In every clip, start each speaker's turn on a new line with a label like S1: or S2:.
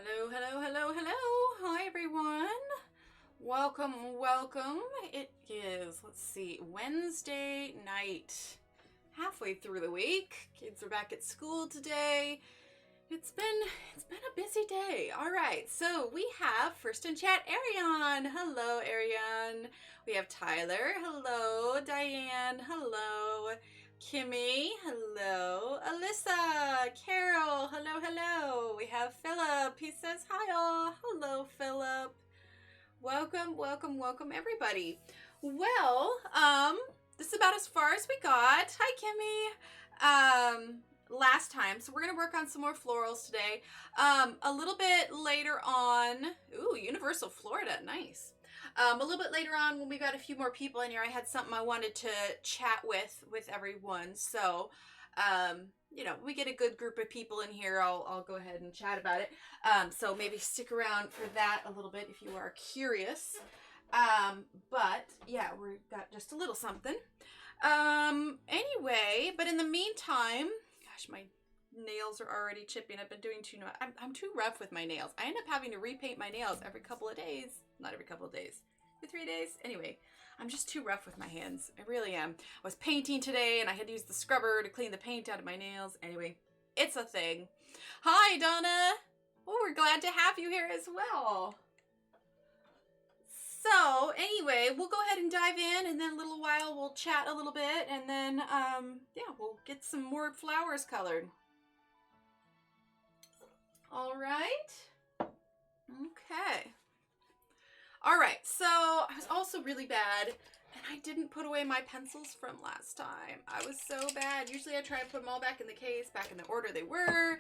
S1: Hello, hello, hello, hello. Hi, everyone. Welcome, welcome. It is, let's see, Wednesday night. Halfway through the week. Kids are back at school today. It's been a busy day. All right, so we have first in chat, Ariane. Hello, Ariane. We have Tyler. Hello, Diane. Hello, Kimmy. Hello, Alyssa. Carol. Hello, hello. We have Philip. He says hi all. Hello, Philip. Welcome, welcome, welcome, everybody. Well, this is about as far as we got. Hi, Kimmy. Last time, so we're gonna work on some more florals today. A little bit later on, ooh, Universal Florida, nice. A little bit later on, when we got a few more people in here, I had something I wanted to chat with everyone. So, you know, we get a good group of people in here, I'll go ahead and chat about it. So maybe stick around for that a little bit if you are curious. But yeah, we've got just a little something. Anyway, but in the meantime, gosh, my nails are already chipping. I've been doing I'm too rough with my nails. I end up having to repaint my nails every couple of days. Not every couple of days. 3 days. Anyway, I'm just too rough with my hands. I really am. I was painting today and I had to use the scrubber to clean the paint out of my nails. Anyway, it's a thing. Hi, Donna. Oh, we're glad to have you here as well. So anyway, we'll go ahead and dive in, and then in a little while we'll chat a little bit, and then yeah, we'll get some more flowers colored. All right. Okay. All right. So I was also really bad, and I didn't put away my pencils from last time. I was so bad. Usually I try and put them all back in the case, back in the order they were,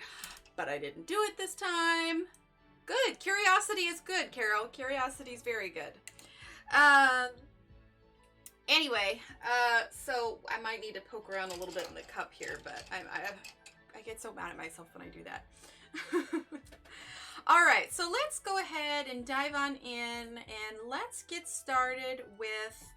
S1: but I didn't do it this time. Good. Curiosity is good, Carol. Curiosity is very good. Anyway, so I might need to poke around a little bit in the cup here, but I get so mad at myself when I do that. All right, so let's go ahead and dive on in, and let's get started with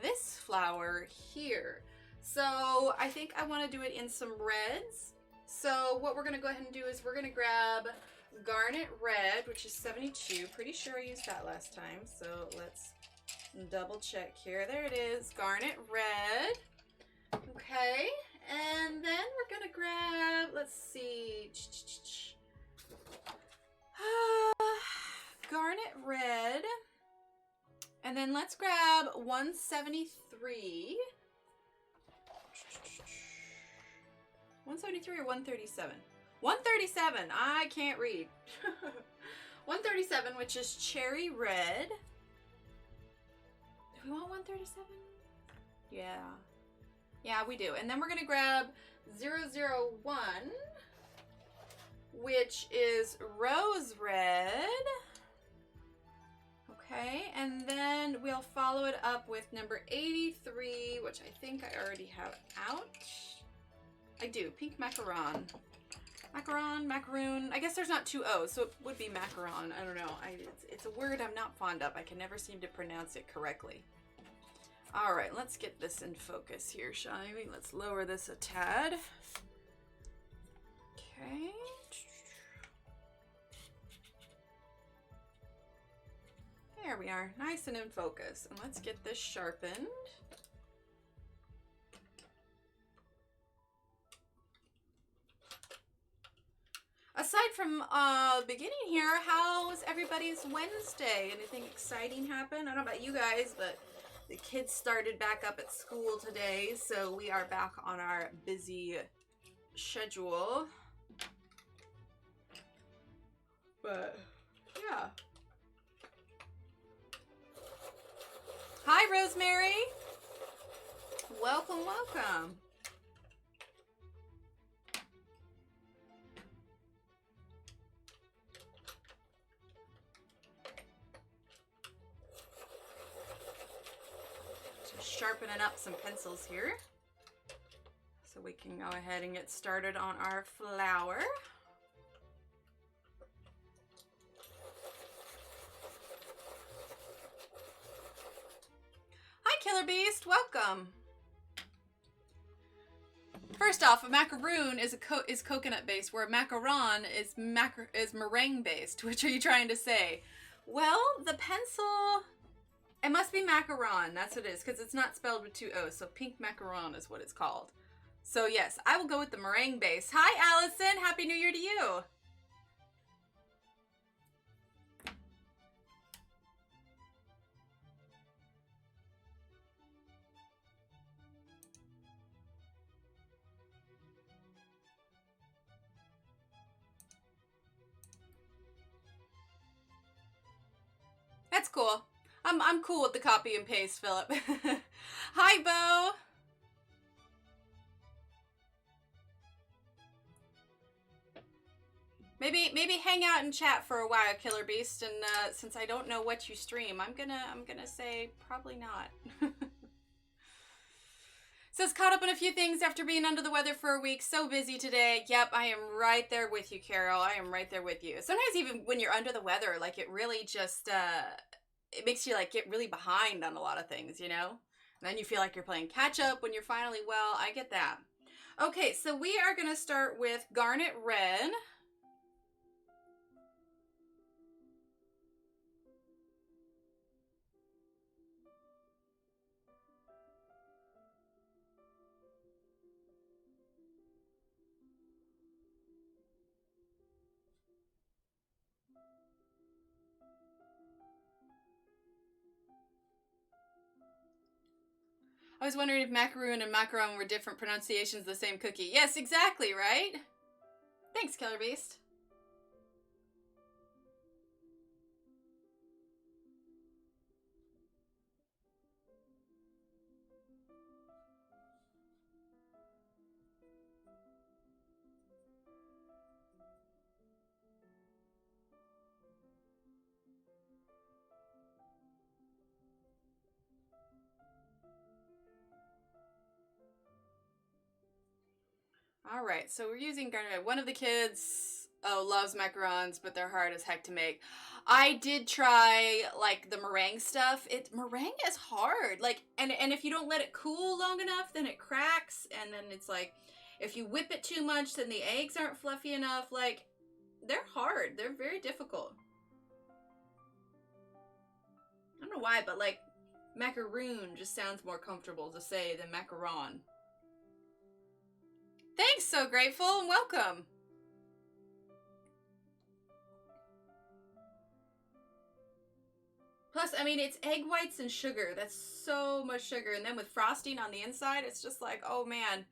S1: this flower here. So I think I want to do it in some reds. So what we're going to go ahead and do is we're going to grab Garnet Red, which is 72. Pretty sure I used that last time, so let's double check here. There it is, Garnet Red. Okay, and then we're gonna grab, let's see, Garnet Red, and then let's grab 173. 173 or 137? 137, I can't read. 137, which is Cherry Red. Do we want 137? Yeah. Yeah, we do. And then we're going to grab 001, which is Rose Red. Okay, and then we'll follow it up with number 83, which I think I already have out. I do. Pink Macaron. Macaroon. I guess there's not two O's, so it would be macaron. I don't know. It's a word I'm not fond of. I can never seem to pronounce it correctly. All right, let's get this in focus here, shall we? Let's lower this a tad. Okay. There we are, nice and in focus. And let's get this sharpened. Aside from beginning here, how's everybody's Wednesday? Anything exciting happen? I don't know about you guys, but the kids started back up at school today, so we are back on our busy schedule. But yeah. Hi, Rosemary. Welcome, welcome. Sharpening up some pencils here so we can go ahead and get started on our flower. Hi, Killer Beast, welcome. First off, a macaroon is coconut based, where a macaron is meringue based. Which are you trying to say? Well, the pencil. It must be macaron, that's what it is, because it's not spelled with two O's, so pink macaron is what it's called. So yes, I will go with the meringue base. Hi, Allison! Happy New Year to you! That's cool. I'm cool with the copy and paste, Philip. Hi, Bo. Maybe hang out and chat for a while, Killer Beast. And since I don't know what you stream, I'm gonna say probably not. Says caught up on a few things after being under the weather for a week. So busy today. Yep, I am right there with you, Carol. I am right there with you. Sometimes even when you're under the weather, like it really just it makes you like get really behind on a lot of things, you know? And then you feel like you're playing catch up when you're finally well. I get that. Okay, so we are going to start with Garnet Red. I was wondering if macaroon and macaron were different pronunciations of the same cookie. Yes, exactly, right? Thanks, Killer Beast. All right, so we're using Garnet Red. One of the kids, loves macarons, but they're hard as heck to make. I did try, like, the meringue stuff. Meringue is hard. Like, and if you don't let it cool long enough, then it cracks, and then it's like, if you whip it too much, then the eggs aren't fluffy enough. Like, they're hard. They're very difficult. I don't know why, but, like, macaroon just sounds more comfortable to say than macaron. Thanks, So Grateful, and welcome. Plus, I mean, it's egg whites and sugar. That's so much sugar. And then with frosting on the inside, it's just like, oh man.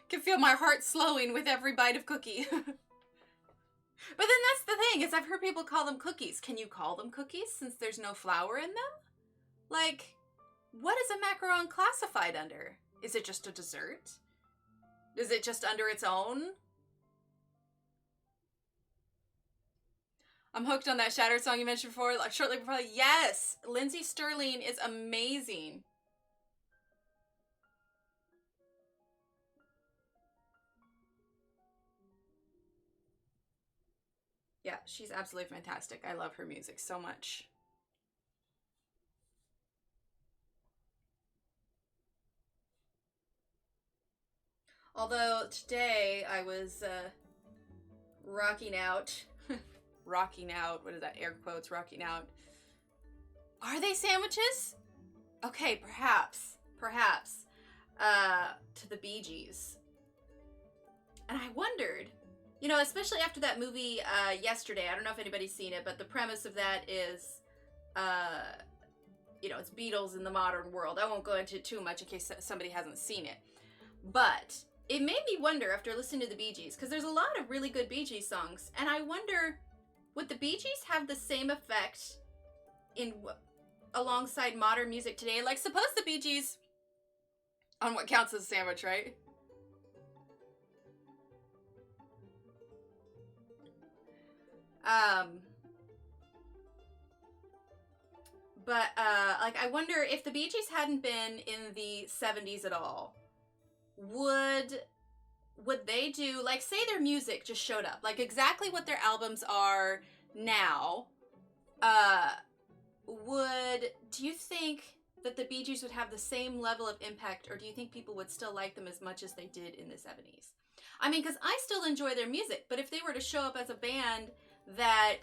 S1: Can feel my heart slowing with every bite of cookie. But then that's the thing, is I've heard people call them cookies. Can you call them cookies since there's no flour in them? Like, what is a macaron classified under? Is it just a dessert? Is it just under its own? I'm hooked on that Shattered song you mentioned before, like shortly before. Yes! Lindsay Sterling is amazing. Yeah, she's absolutely fantastic. I love her music so much. Although today I was rocking out. Rocking out. What is that? Air quotes, rocking out. Are they sandwiches? Okay, perhaps. Perhaps. To the Bee Gees. And I wondered, you know, especially after that movie yesterday. I don't know if anybody's seen it, but the premise of that is, you know, it's Beatles in the modern world. I won't go into it too much in case somebody hasn't seen it. But it made me wonder after listening to the Bee Gees, because there's a lot of really good Bee Gees songs, and I wonder, would the Bee Gees have the same effect in alongside modern music today? Like, suppose the Bee Gees, on what counts as a sandwich, right? Like, I wonder if the Bee Gees hadn't been in the 70s at all, would they do, like, say their music just showed up, like exactly what their albums are now, do you think that the Bee Gees would have the same level of impact, or do you think people would still like them as much as they did in the 70s? I mean, because I still enjoy their music, but if they were to show up as a band that,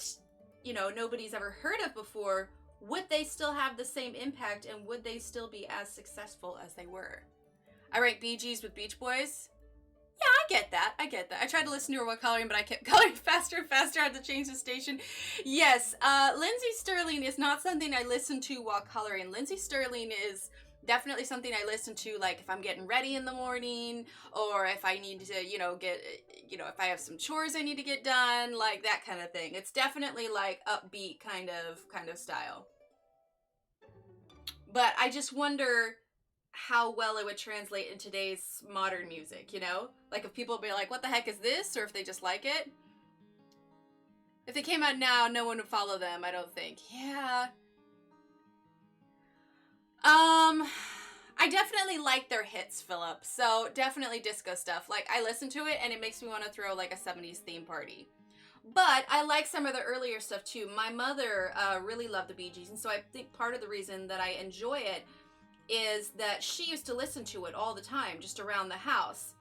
S1: you know, nobody's ever heard of before, would they still have the same impact, and would they still be as successful as they were? I rank Bee Gees with Beach Boys. Yeah, I get that. I tried to listen to her while coloring, but I kept coloring faster and faster. I had to change the station. Yes, Lindsay Sterling is not something I listen to while coloring. Lindsay Sterling is definitely something I listen to, like, if I'm getting ready in the morning, or if I need to, you know, if I have some chores I need to get done, like that kind of thing. It's definitely like upbeat kind of style. But I just wonder how well it would translate in today's modern music, you know? Like, if people be like, what the heck is this? Or if they just like it. If they came out now, no one would follow them, I don't think. Yeah. I definitely like their hits, Philip. So, definitely disco stuff. Like, I listen to it, and it makes me want to throw, like, a 70s theme party. But I like some of the earlier stuff, too. My mother really loved the Bee Gees, and so I think part of the reason that I enjoy it is that she used to listen to it all the time, just around the house.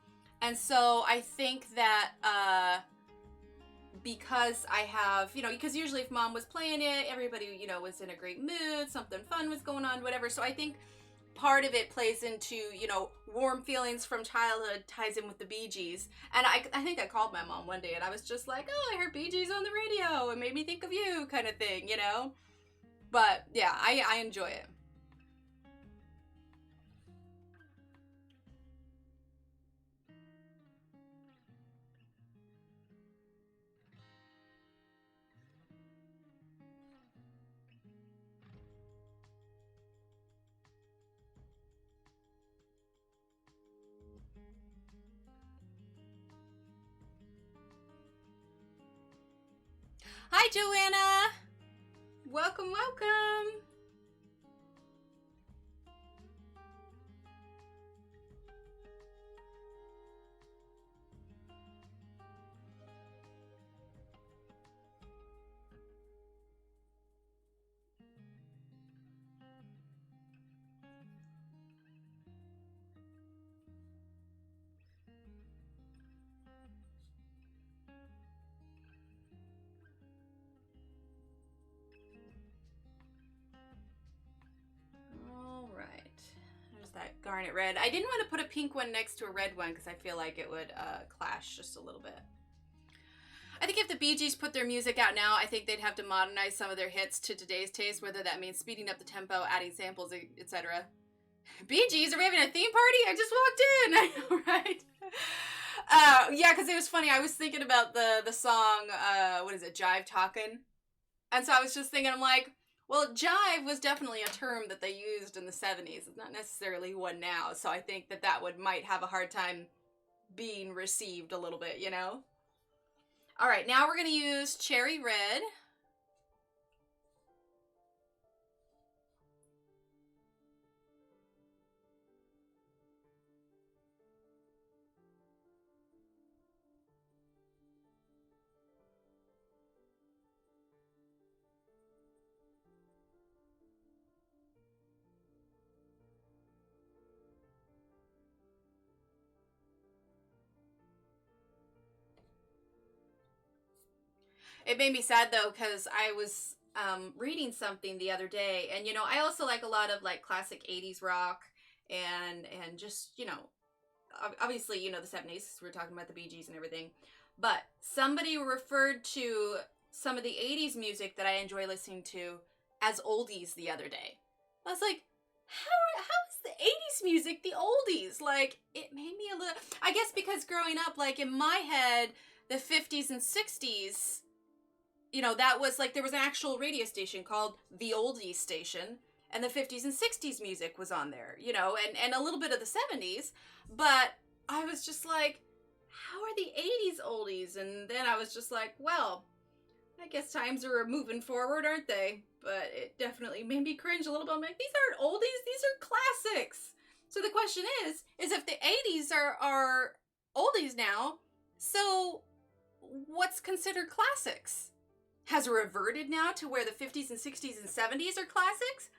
S1: And so I think that because I have, you know, because usually if mom was playing it, everybody, you know, was in a great mood, something fun was going on, whatever. So I think part of it plays into, you know, warm feelings from childhood ties in with the Bee Gees. And I think I called my mom one day and I was just like, oh, I heard Bee Gees on the radio. It made me think of you, kind of thing, you know? But yeah, I enjoy it. Hi, Joanna. Welcome, welcome. Garnet Red. I didn't want to put a pink one next to a red one because I feel like it would clash just a little bit. I think if the Bee Gees put their music out now, I think they'd have to modernize some of their hits to today's taste, whether that means speeding up the tempo, adding samples, etc. Bee Gees, are we having a theme party? I just walked in. I know, right? Yeah, because it was funny. I was thinking about the song, what is it, Jive Talkin'? And so I was just thinking, I'm like, well, jive was definitely a term that they used in the 70s. It's not necessarily one now. So I think that might have a hard time being received a little bit, you know? All right, now we're going to use Cherry Red. It made me sad though, because I was reading something the other day, and you know, I also like a lot of like classic 80s rock and just, you know, obviously, you know, the 70s, we were talking about the Bee Gees and everything, but somebody referred to some of the 80s music that I enjoy listening to as oldies the other day. I was like, how is the 80s music the oldies? Like, it made me a little, I guess because growing up, like in my head, the 50s and 60s, you know, that was like, there was an actual radio station called the Oldies Station, and the 50s and 60s music was on there, you know, and a little bit of the 70s, but I was just like, how are the 80s oldies? And then I was just like, well, I guess times are moving forward, aren't they? But it definitely made me cringe a little bit. I'm like, these aren't oldies, these are classics. So the question is if the 80s are oldies now, so what's considered classics? Has it reverted now to where the 50s and 60s and 70s are classics?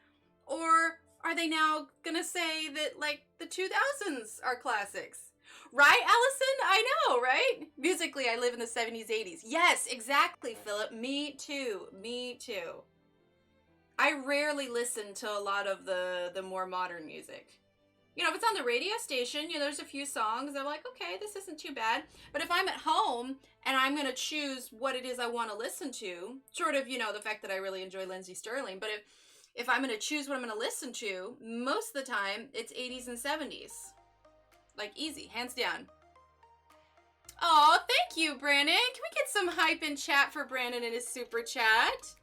S1: Or are they now gonna say that, like, the 2000s are classics? Right, Allison? I know, right? Musically, I live in the 70s, 80s. Yes, exactly, Philip. Me too. Me too. I rarely listen to a lot of the more modern music. You know, if it's on the radio station, you know, there's a few songs I'm like, okay, this isn't too bad. But if I'm at home and I'm going to choose what it is I want to listen to, short of, you know, the fact that I really enjoy Lindsey Stirling, but if I'm going to choose what I'm going to listen to, most of the time, it's 80s and 70s. Like, easy, hands down. Oh, thank you, Brandon. Can we get some hype in chat for Brandon in his super chat?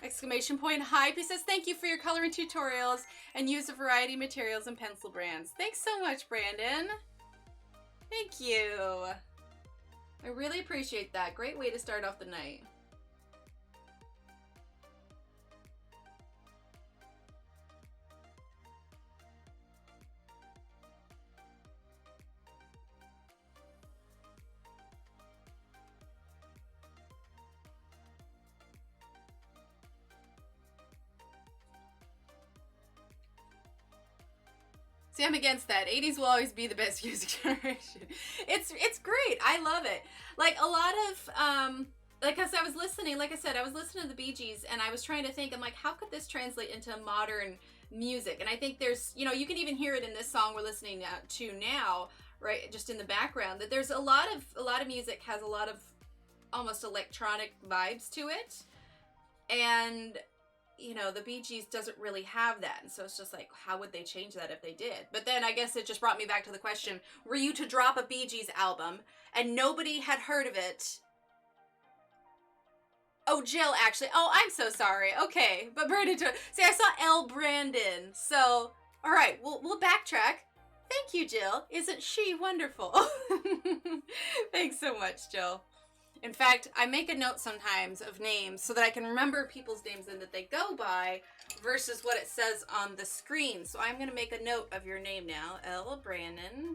S1: Exclamation point hype. He says, thank you for your coloring tutorials and use a variety of materials and pencil brands. Thanks so much, Brandon. Thank you. I really appreciate that. Great way to start off the night. See, I'm against that. 80s will always be the best music generation. It's great. I love it. Like, a lot of, like, as I was listening, like I said, I was listening to the Bee Gees, and I was trying to think, I'm like, how could this translate into modern music? And I think there's, you know, you can even hear it in this song we're listening to now, right, just in the background, that there's a lot of music has a lot of almost electronic vibes to it. And you know, the Bee Gees doesn't really have that. And so it's just like, how would they change that if they did? But then I guess it just brought me back to the question, were you to drop a Bee Gees album and nobody had heard of it? Oh, Jill, actually. Oh, I'm so sorry. Okay. But Brandon, see, I saw L. Brandon. So, all right, we'll backtrack. Thank you, Jill. Isn't she wonderful? Thanks so much, Jill. In fact, I make a note sometimes of names so that I can remember people's names and that they go by versus what it says on the screen. So I'm going to make a note of your name now. L. Brandon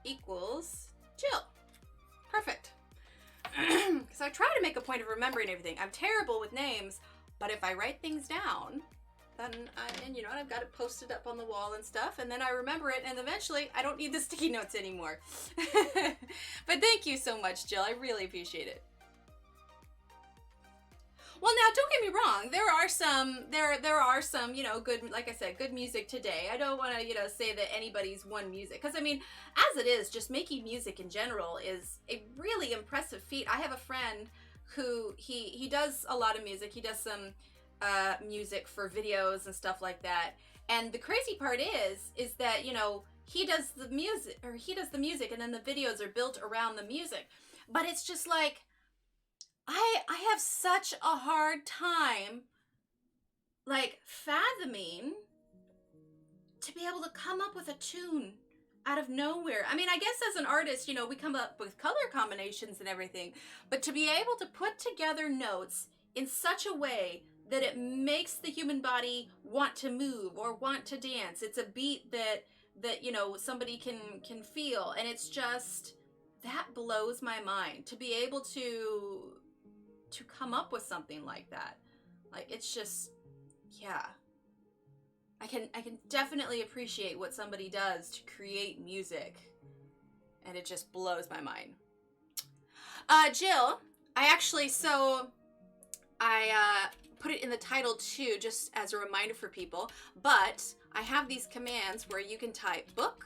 S1: equals Jill. Perfect. Because I try to make a point of remembering everything. I'm terrible with names, but if I write things down, then and you know, I've got it posted up on the wall and stuff, and then I remember it, and eventually I don't need the sticky notes anymore. But thank you so much, Jill. I really appreciate it. Well, now don't get me wrong. There are some, you know, good, like I said, good music today. I don't want to, you know, say that anybody's won music, because I mean, as it is, just making music in general is a really impressive feat. I have a friend who he does a lot of music. He does some music for videos and stuff like that. And the crazy part is that, you know, he does the music, and then the videos are built around the music. But it's just like, I have such a hard time, like, fathoming to be able to come up with a tune out of nowhere. I mean, I guess as an artist, you know, we come up with color combinations and everything, but to be able to put together notes in such a way that it makes the human body want to move or want to dance. It's a beat that you know, somebody can feel, and it's just, that blows my mind to be able to come up with something like that. Like, it's just, yeah. I can definitely appreciate what somebody does to create music, and it just blows my mind. Jill, I put it in the title too, just as a reminder for people, but I have these commands where you can type book,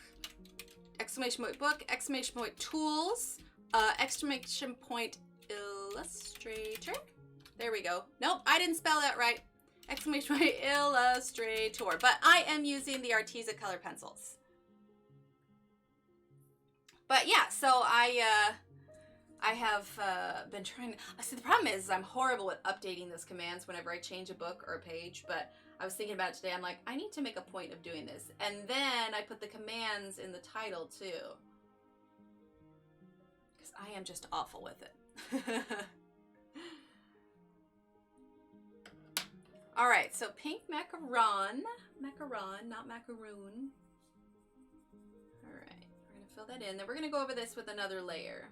S1: exclamation point book, exclamation point tools, exclamation point Illustrator. There we go. Nope, I didn't spell that right. Exclamation point Illustrator. But I am using the Arteza color pencils. But yeah, so I have been trying to... See, the problem is I'm horrible with updating those commands whenever I change a book or a page, but I was thinking about it today. I'm like, I need to make a point of doing this. And then I put the commands in the title too, because I am just awful with it. All right, so pink macaron, not macaroon. All right, we're gonna fill that in. Then we're gonna go over this with another layer.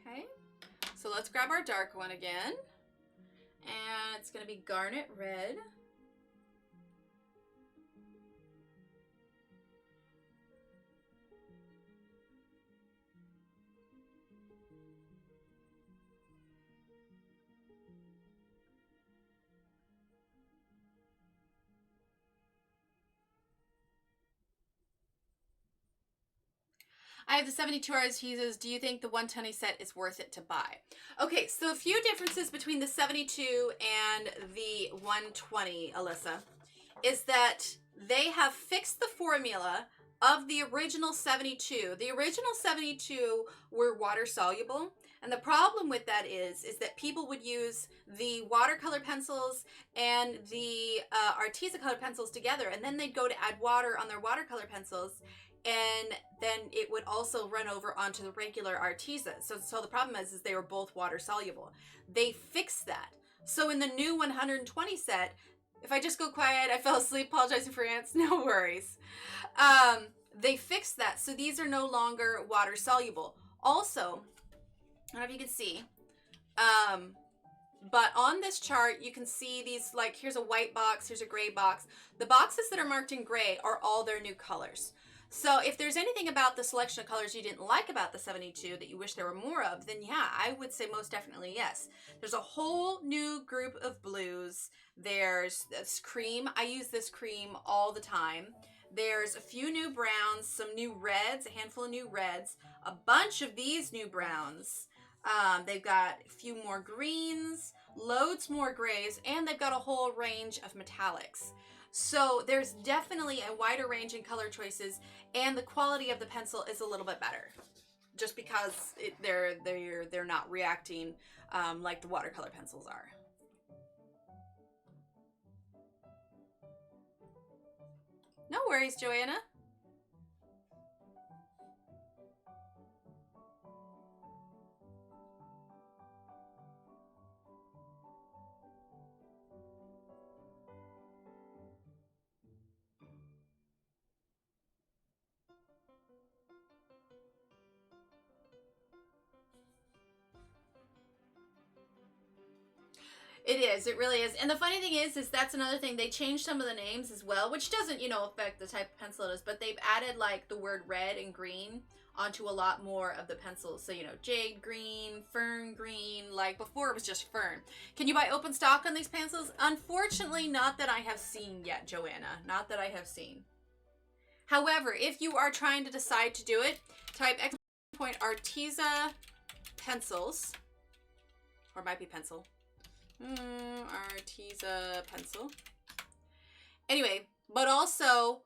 S1: Okay, so let's grab our dark one again. And it's going to be Garnet Red. I have the 72 hours. He says, do you think the 120 set is worth it to buy? Okay, so a few differences between the 72 and the 120, Alyssa, is that they have fixed the formula of the original 72. The original 72 were water soluble. And the problem with that is that people would use the watercolor pencils and the Arteza color pencils together, and then they'd go to add water on their watercolor pencils, and then it would also run over onto the regular Arteza. So the problem is they were both water soluble. They fixed that. So in the new 120 set, if I just go quiet, I fell asleep, apologizing for ants, no worries. They fixed that. So these are no longer water soluble. Also, I don't know if you can see, but on this chart, you can see these, like, here's a white box, here's a gray box. The boxes that are marked in gray are all their new colors. So if there's anything about the selection of colors you didn't like about the 72 that you wish there were more of, then yeah, I would say most definitely yes. There's a whole new group of blues. There's this cream. I use this cream all the time. There's a few new browns, some new reds, a handful of new reds, a bunch of these new browns. They've got a few more greens, loads more grays, and they've got a whole range of metallics. So there's definitely a wider range in color choices, and the quality of the pencil is a little bit better, just because they're not reacting like the watercolor pencils are. No worries, Joanna. It is. It really is. And the funny thing is that's another thing. They changed some of the names as well, which doesn't, you know, affect the type of pencil it is, but they've added like the word red and green onto a lot more of the pencils. So, you know, jade green, fern green, like before it was just fern. Can you buy open stock on these pencils? Unfortunately, not that I have seen yet, Joanna. Not that I have seen. However, if you are trying to decide to do it, type Arteza pencils, or it might be pencil. Arteza pencil. Anyway, but also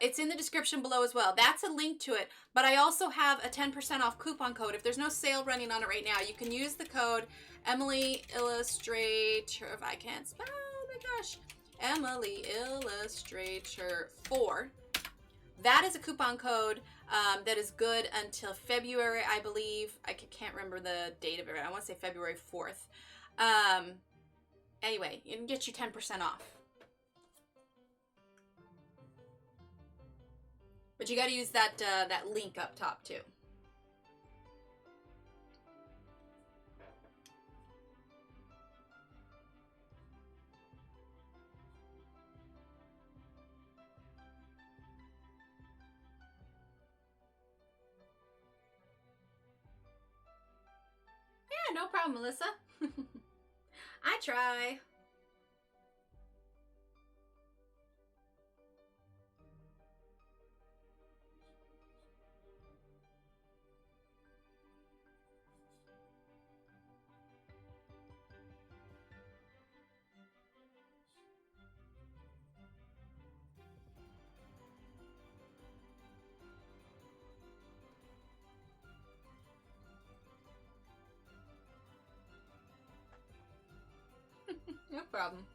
S1: it's in the description below as well. That's a link to it. But I also have a 10% off coupon code. If there's no sale running on it right now, you can use the code Emily Illustrator. If I can't spell, oh my gosh, Emily Illustrator 4. That is a coupon code that is good until February, I believe. I can't remember the date of it. I want to say February 4th. Anyway, you can get you 10% off. But you got to use that that link up top too. Yeah, no problem, Melissa. I try. No problem.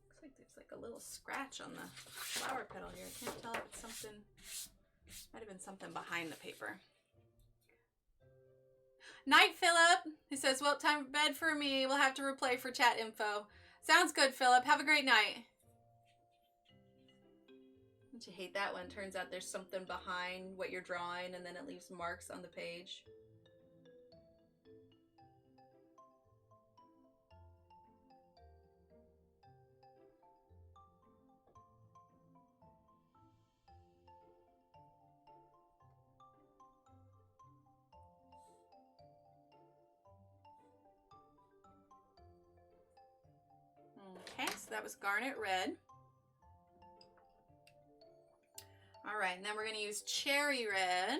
S1: Looks like there's like a little scratch on the flower petal here. I can't tell if it's something, might have been something behind the paper. Night, Philip. He says, well, time for bed for me. We'll have to replay for chat info. Sounds good, Philip. Have a great night. Don't you hate that one? Turns out there's something behind what you're drawing and then it leaves marks on the page. Okay, so that was Garnet Red. All right, and then we're going to use Cherry Red.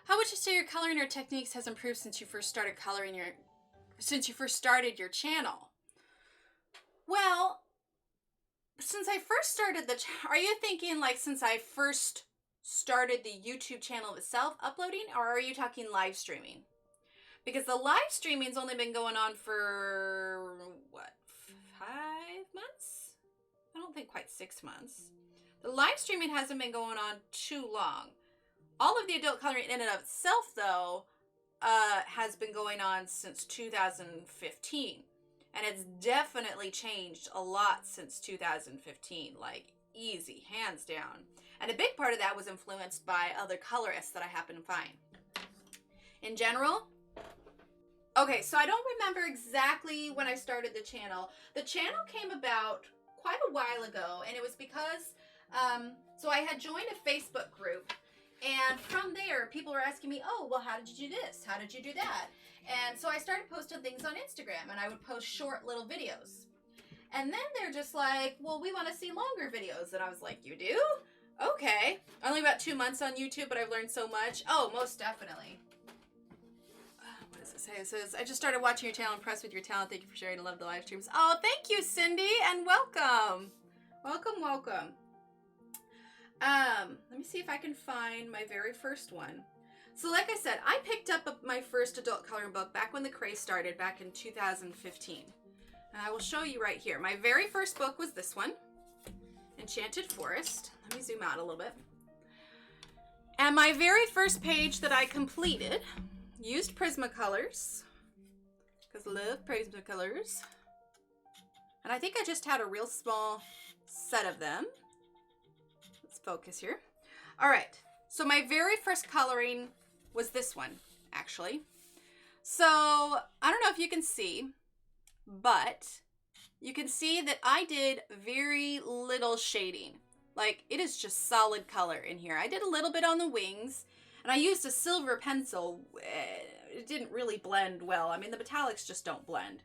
S1: How would you say your coloring or techniques has improved since you first started coloring started your channel? Well, since I first started are you thinking like since I first started the YouTube channel itself uploading, or are you talking live streaming? Because the live streaming's only been going on for what, 5 months? I don't think quite 6 months. The live streaming hasn't been going on too long. All of the adult coloring in and of itself, though, has been going on since 2015. And it's definitely changed a lot since 2015. Like, easy, hands down. And a big part of that was influenced by other colorists that I happen to find. In general, okay, so I don't remember exactly when I started the channel. The channel came about quite a while ago, and it was because, so I had joined a Facebook group. And from there, people were asking me, oh, well, how did you do this? How did you do that? And so I started posting things on Instagram, and I would post short little videos. And then they're just like, well, we want to see longer videos. And I was like, you do? Okay. Only about 2 months on YouTube, but I've learned so much. Oh, most definitely. What does it say? It says, I just started watching your channel, impressed with your talent. Thank you for sharing. I love the live streams. Oh, thank you, Cindy, and welcome. Welcome, welcome. Let me see if I can find my very first one. So like I said, I picked up my first adult coloring book back when the craze started back in 2015. And I will show you right here. My very first book was this one, Enchanted Forest. Let me zoom out a little bit. And my very first page that I completed used Prismacolors, because I love Prismacolors. And I think I just had a real small set of them. Let's focus here. All right, so my very first coloring was this one, actually. So I don't know if you can see, but you can see that I did very little shading. Like, it is just solid color in here. I did a little bit on the wings, and I used a silver pencil. It didn't really blend well. I mean, the metallics just don't blend.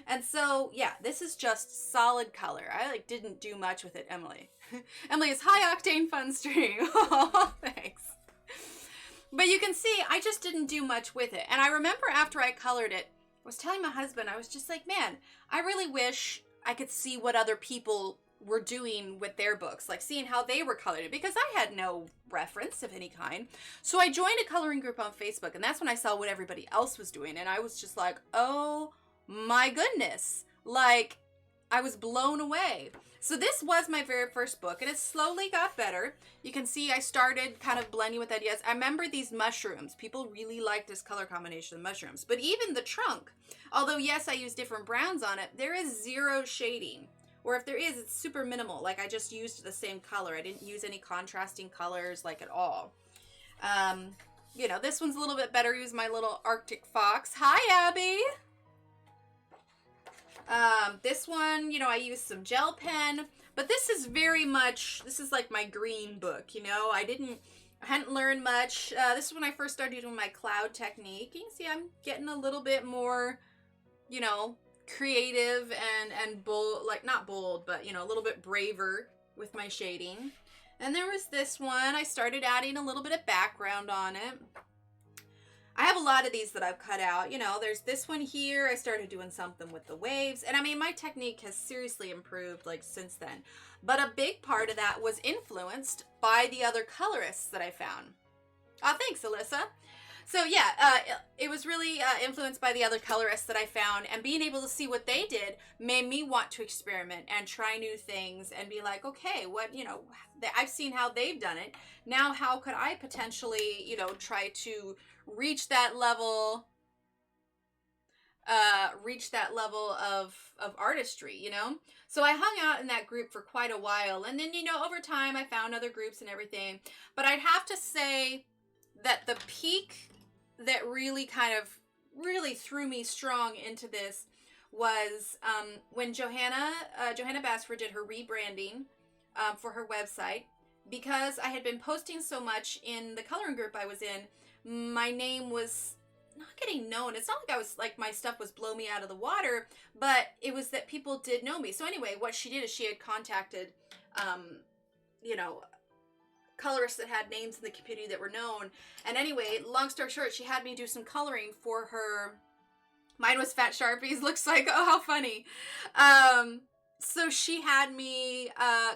S1: And so, yeah, this is just solid color. I didn't do much with it, Emily. Emily is high octane fun stream. Oh, thanks. But you can see, I just didn't do much with it. And I remember after I colored it, I was telling my husband, I was just like, man, I really wish I could see what other people were doing with their books, like seeing how they were colored, because I had no reference of any kind. So I joined a coloring group on Facebook, and that's when I saw what everybody else was doing. And I was just like, oh my goodness, like I was blown away. So this was my very first book, and it slowly got better. You can see I started kind of blending with ideas. I remember these mushrooms. People really liked this color combination of mushrooms. But even the trunk, although yes, I used different browns on it, there is zero shading. Or if there is, it's super minimal. Like I just used the same color. I didn't use any contrasting colors like at all. You know, this one's a little bit better. Use my little Arctic fox. Hi, Abby. This one, you know, I used some gel pen, but this is very much, this is like my green book, you know, I hadn't learned much. This is when I first started doing my cloud technique. You can see I'm getting a little bit more, you know, creative and bold, like not bold, but, you know, a little bit braver with my shading. And there was this one, I started adding a little bit of background on it. I have a lot of these that I've cut out. You know, there's this one here. I started doing something with the waves. And I mean, my technique has seriously improved like since then. But a big part of that was influenced by the other colorists that I found. Oh, thanks, Alyssa. So yeah, it was really influenced by the other colorists that I found, and being able to see what they did made me want to experiment and try new things and be like, okay, what, you know, I've seen how they've done it. Now, how could I potentially, you know, try to reach that level of artistry, you know? So I hung out in that group for quite a while, and then, you know, over time I found other groups and everything. But I'd have to say that the peak that really kind of really threw me strong into this was when Johanna Basford did her rebranding for her website. Because I had been posting so much in the coloring group I was in, my name was not getting known. It's not like I was like my stuff was blow me out of the water, but it was that people did know me. So anyway, what she did is she had contacted, you know, colorists that had names in the community that were known. And anyway, long story short, she had me do some coloring for her. Mine was Fat Sharpies. Looks like, oh, how funny. So she had me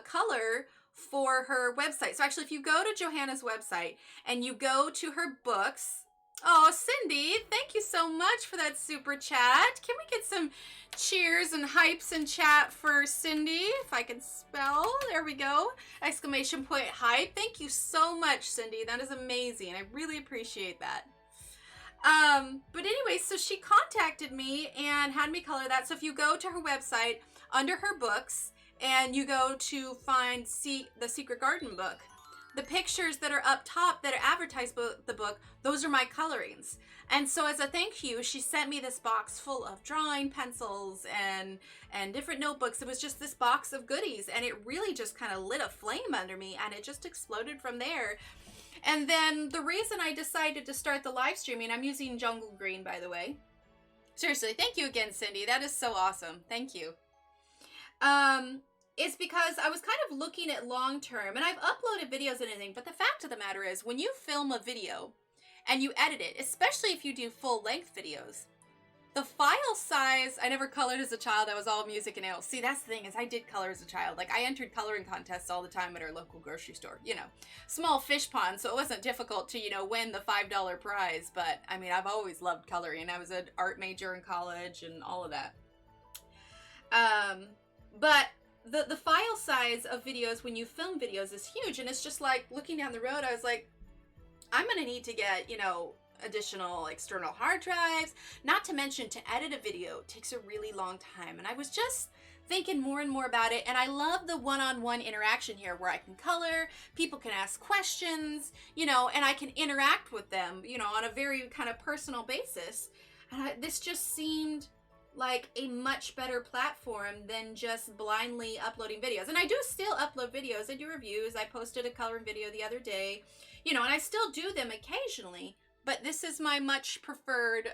S1: color for her website. So actually, if you go to Johanna's website and you go to her books, oh, Cindy, thank you so much for that super chat. Can we get some cheers and hypes in chat for Cindy? If I can spell, there we go. Exclamation point hype. Thank you so much, Cindy. That is amazing. I really appreciate that. But anyway, so she contacted me and had me color that. So if you go to her website under her books and you go to find the Secret Garden book, the pictures that are up top that are advertised the book, those are my colorings. And so as a thank you, she sent me this box full of drawing pencils and different notebooks. It was just this box of goodies, and it really just kind of lit a flame under me, and it just exploded from there. And then the reason I decided to start the live streaming, I'm using Jungle Green, by the way. Seriously, thank you again, Cindy. That is so awesome. Thank you. It's because I was kind of looking at long term, and I've uploaded videos and anything, but the fact of the matter is when you film a video and you edit it, especially if you do full length videos, the file size, I never colored as a child. I was all music and nails. See, that's the thing, is I did color as a child. Like, I entered coloring contests all the time at our local grocery store. You know, small fish pond, so it wasn't difficult to, you know, win the $5 prize. But, I mean, I've always loved coloring. I was an art major in college and all of that. But the file size of videos when you film videos is huge. And it's just like, looking down the road, I was like, I'm going to need to get, you know, additional external hard drives, not to mention to edit a video takes a really long time. And I was just thinking more and more about it, and I love the one-on-one interaction here where I can color, people can ask questions, you know, and I can interact with them, you know, on a very kind of personal basis. And this just seemed like a much better platform than just blindly uploading videos. And I do still upload videos. I do reviews. I posted a coloring video the other day, you know, and I still do them occasionally. But this is my much preferred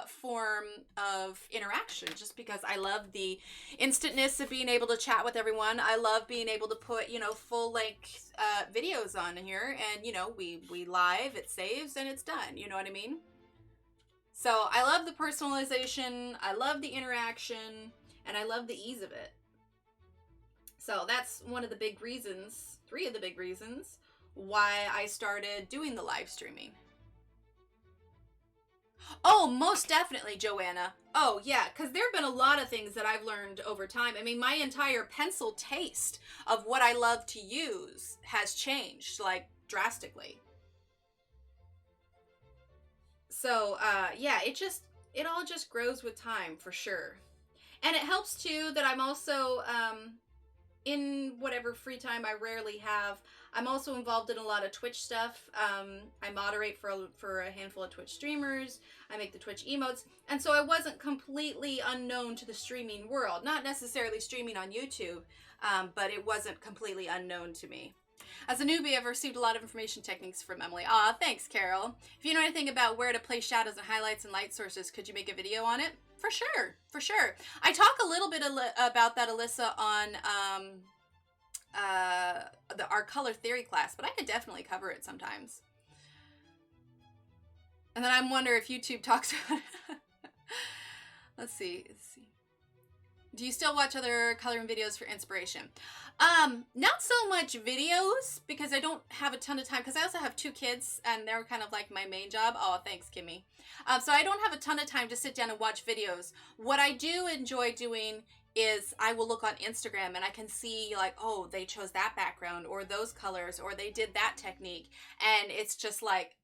S1: form of interaction, just because I love the instantness of being able to chat with everyone. I love being able to put, you know, full-length videos on here, and, you know, we live, it saves, and it's done. You know what I mean? So I love the personalization, I love the interaction, and I love the ease of it. So that's one of the big reasons, 3 of the big reasons, why I started doing the live streaming. Oh, most definitely, Joanna. Oh, yeah, because there have been a lot of things that I've learned over time. I mean, my entire pencil taste of what I love to use has changed, like, drastically. So, yeah, it all just grows with time, for sure. And it helps, too, that I'm also, in whatever free time I rarely have, I'm also involved in a lot of Twitch stuff. I moderate for a handful of Twitch streamers. I make the Twitch emotes. And so I wasn't completely unknown to the streaming world. Not necessarily streaming on YouTube, but it wasn't completely unknown to me. As a newbie, I've received a lot of information techniques from Emily. Aw, thanks, Carol. If you know anything about where to place shadows and highlights and light sources, could you make a video on it? For sure, for sure. I talk a little bit about that, Alyssa, on our color theory class, but I could definitely cover it sometimes. And then I'm wondering if YouTube talks about it. Let's see. Do you still watch other coloring videos for inspiration? Not so much videos, because I don't have a ton of time, because I also have 2 kids, and they're kind of like my main job. Oh, thanks, Kimmy. So I don't have a ton of time to sit down and watch videos. What I do enjoy doing is I will look on Instagram and I can see, like, oh, they chose that background, or those colors, or they did that technique, and it's just like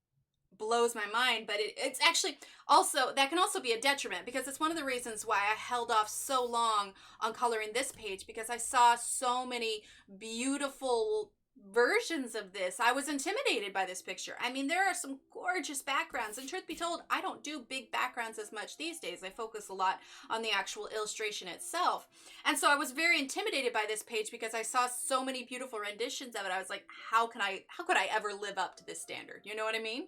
S1: blows my mind. But it's actually also, that can also be a detriment, because it's one of the reasons why I held off so long on coloring this page, because I saw so many beautiful versions of this. I was intimidated by this picture. I mean, there are some gorgeous backgrounds, and truth be told, I don't do big backgrounds as much these days. I focus a lot on the actual illustration itself. And so I was very intimidated by this page, because I saw so many beautiful renditions of it. I was like, how could I ever live up to this standard? You know what I mean?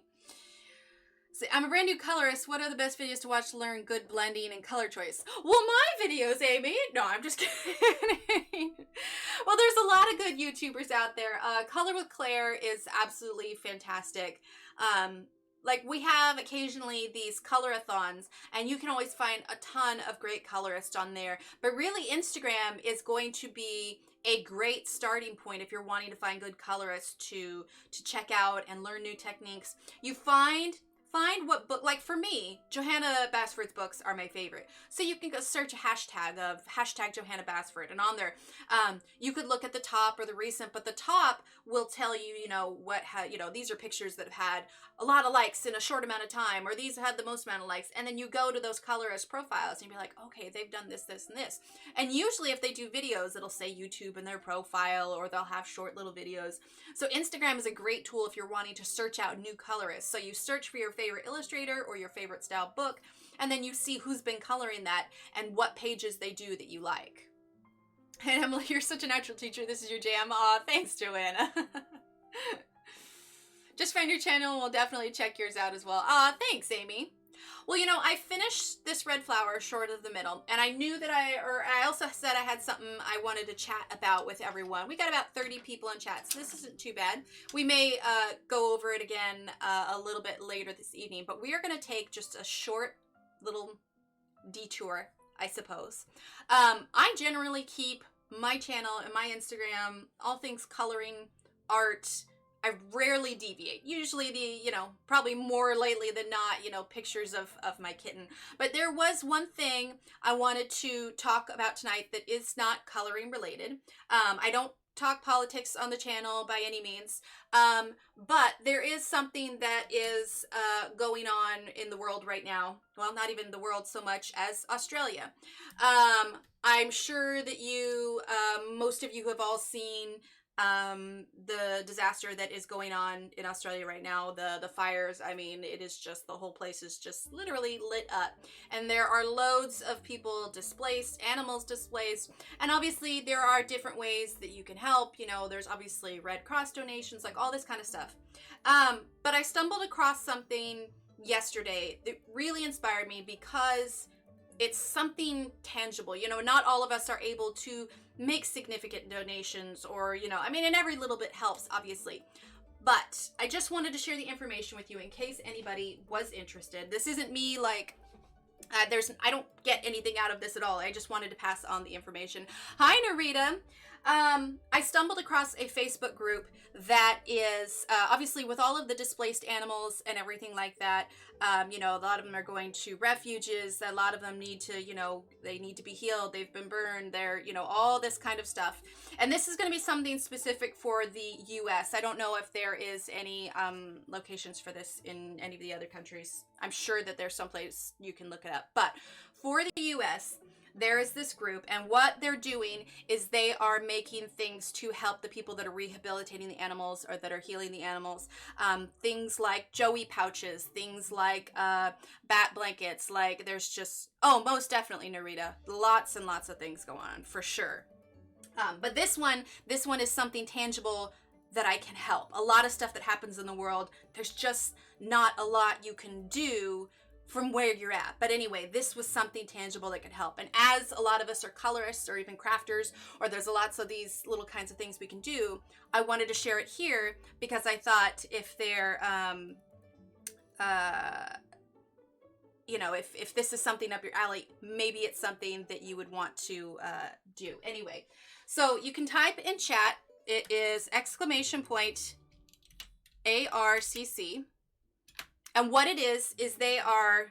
S1: So, I'm a brand new colorist. What are the best videos to watch to learn good blending and color choice? Well, my videos, Amy. No, I'm just kidding. Well, there's a lot of good YouTubers out there. Color with Claire is absolutely fantastic. Like, we have occasionally these colorathons, and you can always find a ton of great colorists on there. But really, Instagram is going to be a great starting point if you're wanting to find good colorists to check out and learn new techniques. You find what book, like for me, Johanna Basford's books are my favorite. So you can go search a hashtag of #Johanna Basford, and on there, you could look at the top or the recent, but the top will tell you, you know, these are pictures that have had a lot of likes in a short amount of time, or these had the most amount of likes. And then you go to those colorist profiles and you'll be like, okay, they've done this, this, and this. And usually if they do videos, it'll say YouTube in their profile, or they'll have short little videos. So Instagram is a great tool if you're wanting to search out new colorists. So you search for your favorite illustrator or your favorite style book, and then you see who's been coloring that and what pages they do that you like. And Emily, you're such a natural teacher. This is your jam. Aw, thanks, Joanna. Just find your channel and we'll definitely check yours out as well. Aw, thanks, Amy. Well, you know, I finished this red flower short of the middle, and I knew that I also said I had something I wanted to chat about with everyone. We got about 30 people in chat, so this isn't too bad. We may go over it again a little bit later this evening, but we are going to take just a short little detour, I suppose. I generally keep my channel and my Instagram, all things coloring, art. I rarely deviate. Usually probably more lately than not, pictures of my kitten. But there was one thing I wanted to talk about tonight that is not coloring related. I don't talk politics on the channel by any means. But there is something that is going on in the world right now. Well, not even the world so much as Australia. I'm sure that most of you have all seen the disaster that is going on in Australia right now, the fires. I mean, it is just, the whole place is just literally lit up, and there are loads of people displaced, animals displaced, and obviously there are different ways that you can help. There's obviously Red Cross donations, like all this kind of stuff. But I stumbled across something yesterday that really inspired me because it's something tangible. Not all of us are able to make significant donations, or and every little bit helps, obviously, but I just wanted to share the information with you in case anybody was interested. This isn't me like I don't get anything out of this at all. I just wanted to pass on the information. Hi, Narita. I stumbled across a Facebook group that is obviously with all of the displaced animals and everything like that. A lot of them are going to refuges. A lot of them need to, they need to be healed. They've been burned. They're, all this kind of stuff. And this is going to be something specific for the U.S. I don't know if there is any locations for this in any of the other countries. I'm sure that there's someplace you can look it up. But for the U.S., there is this group, and what they're doing is they are making things to help the people that are rehabilitating the animals or that are healing the animals. Things like joey pouches, things like bat blankets, like there's just, most definitely, Narita, lots and lots of things go on, for sure. But this one is something tangible that I can help. A lot of stuff that happens in the world, there's just not a lot you can do from where you're at. But anyway, this was something tangible that could help. And as a lot of us are colorists or even crafters, or there's lots of these little kinds of things we can do, I wanted to share it here because I thought if they're, if this is something up your alley, maybe it's something that you would want to do. Anyway, so you can type in chat. It is !ARCC. And what it is they are,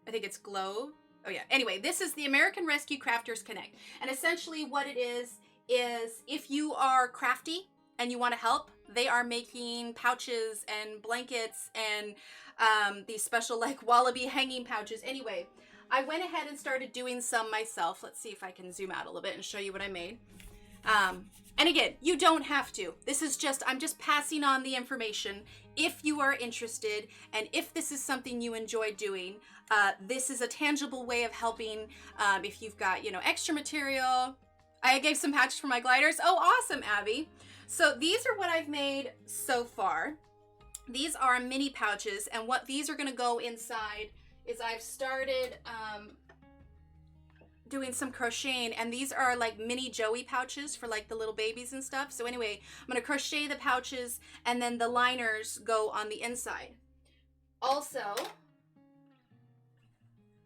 S1: I think it's glow. Oh yeah. Anyway, this is the American Rescue Crafters Connect. And essentially what it is if you are crafty and you want to help, they are making pouches and blankets and these special like wallaby hanging pouches. Anyway, I went ahead and started doing some myself. Let's see if I can zoom out a little bit and show you what I made. And again, you don't have to. This is just, I'm just passing on the information. If you are interested, and if this is something you enjoy doing, this is a tangible way of helping. If you've got, extra material. I gave some patches for my gliders. Oh, awesome, Abby. So these are what I've made so far. These are mini pouches, and what these are gonna go inside is I've started, doing some crocheting, and these are like mini joey pouches for like the little babies and stuff. So anyway, I'm going to crochet the pouches, and then the liners go on the inside. Also,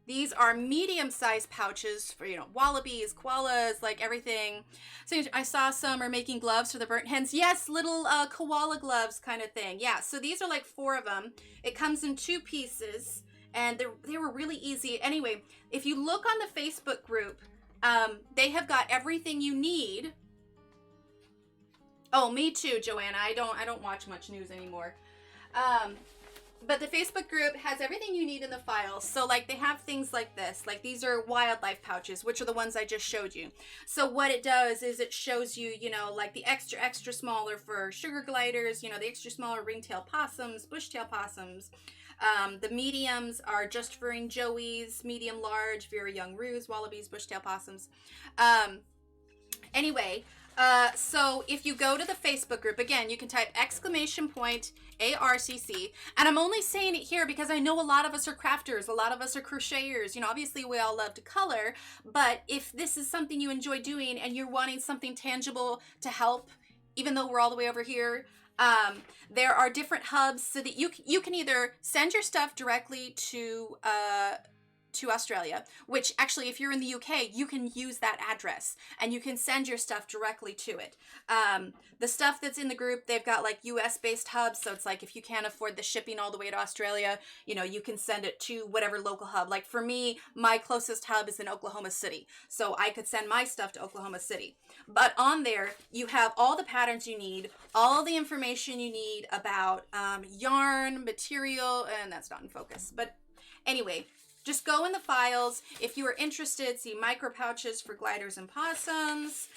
S1: these are medium-sized pouches for, wallabies, koalas, like everything. So I saw some are making gloves for the burnt hens. Yes, little koala gloves kind of thing. Yeah, so these are like 4 of them. It comes in 2 pieces. And they were really easy. Anyway, if you look on the Facebook group, they have got everything you need. Oh, me too, Joanna. I don't watch much news anymore. But the Facebook group has everything you need in the files. So like they have things like this. Like these are wildlife pouches, which are the ones I just showed you. So what it does is it shows you, like the extra smaller for sugar gliders, the extra smaller ringtail possums, bushtail possums. The mediums are just for joeys, medium large, very young roos, wallabies, bushtail possums. Anyway, so if you go to the Facebook group, again, you can type ARCC. And I'm only saying it here because I know a lot of us are crafters, a lot of us are crocheters. You know, obviously we all love to color, but if this is something you enjoy doing and you're wanting something tangible to help, even though we're all the way over here, there are different hubs so that you can either send your stuff directly to Australia, which actually if you're in the UK, you can use that address and you can send your stuff directly to it. The stuff that's in the group, they've got like US based hubs. So it's like, if you can't afford the shipping all the way to Australia, you know, you can send it to whatever local hub. Like for me, my closest hub is in Oklahoma City. So I could send my stuff to Oklahoma City. But on there, you have all the patterns you need, all the information you need about yarn, material, and that's not in focus. But anyway, just go in the files. If you are interested, see micro pouches for gliders and possums.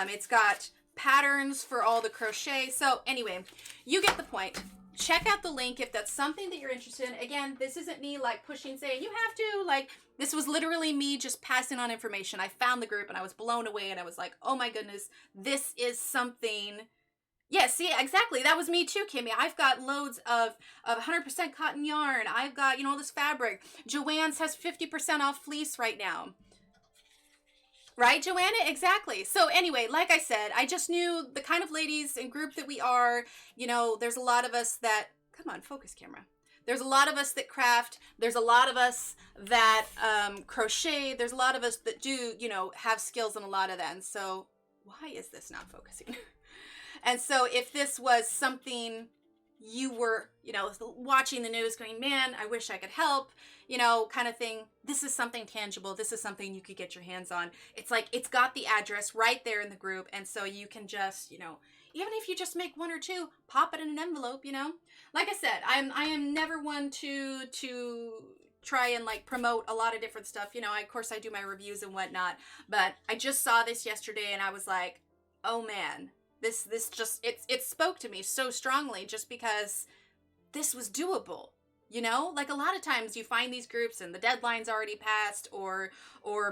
S1: It's got patterns for all the crochet. So anyway, you get the point. Check out the link if that's something that you're interested in. Again, this isn't me like pushing, saying you have to, like, this was literally me just passing on information. I found the group and I was blown away and I was like, oh my goodness, this is something. Yeah, see, exactly. That was me too, Kimmy. I've got loads of 100% cotton yarn. I've got, you know, all this fabric. Joanne's has 50% off fleece right now. Right, Joanna? Exactly. So anyway, like I said, I just knew the kind of ladies and group that we are. You know, there's a lot of us that, come on, focus camera. There's a lot of us that craft. There's a lot of us that crochet. There's a lot of us that do, you know, have skills in a lot of that. And so why is this not focusing? And so if this was something you were, you know, watching the news going, man, I wish I could help, you know, kind of thing. This is something tangible. This is something you could get your hands on. It's like, it's got the address right there in the group. And so you can just, you know, even if you just make one or two, pop it in an envelope, you know. Like I said, I am never one to try and like promote a lot of different stuff. You know, of course I do my reviews and whatnot, but I just saw this yesterday and I was like, oh man, this just, it spoke to me so strongly just because this was doable. You know, like a lot of times you find these groups and the deadline's already passed, or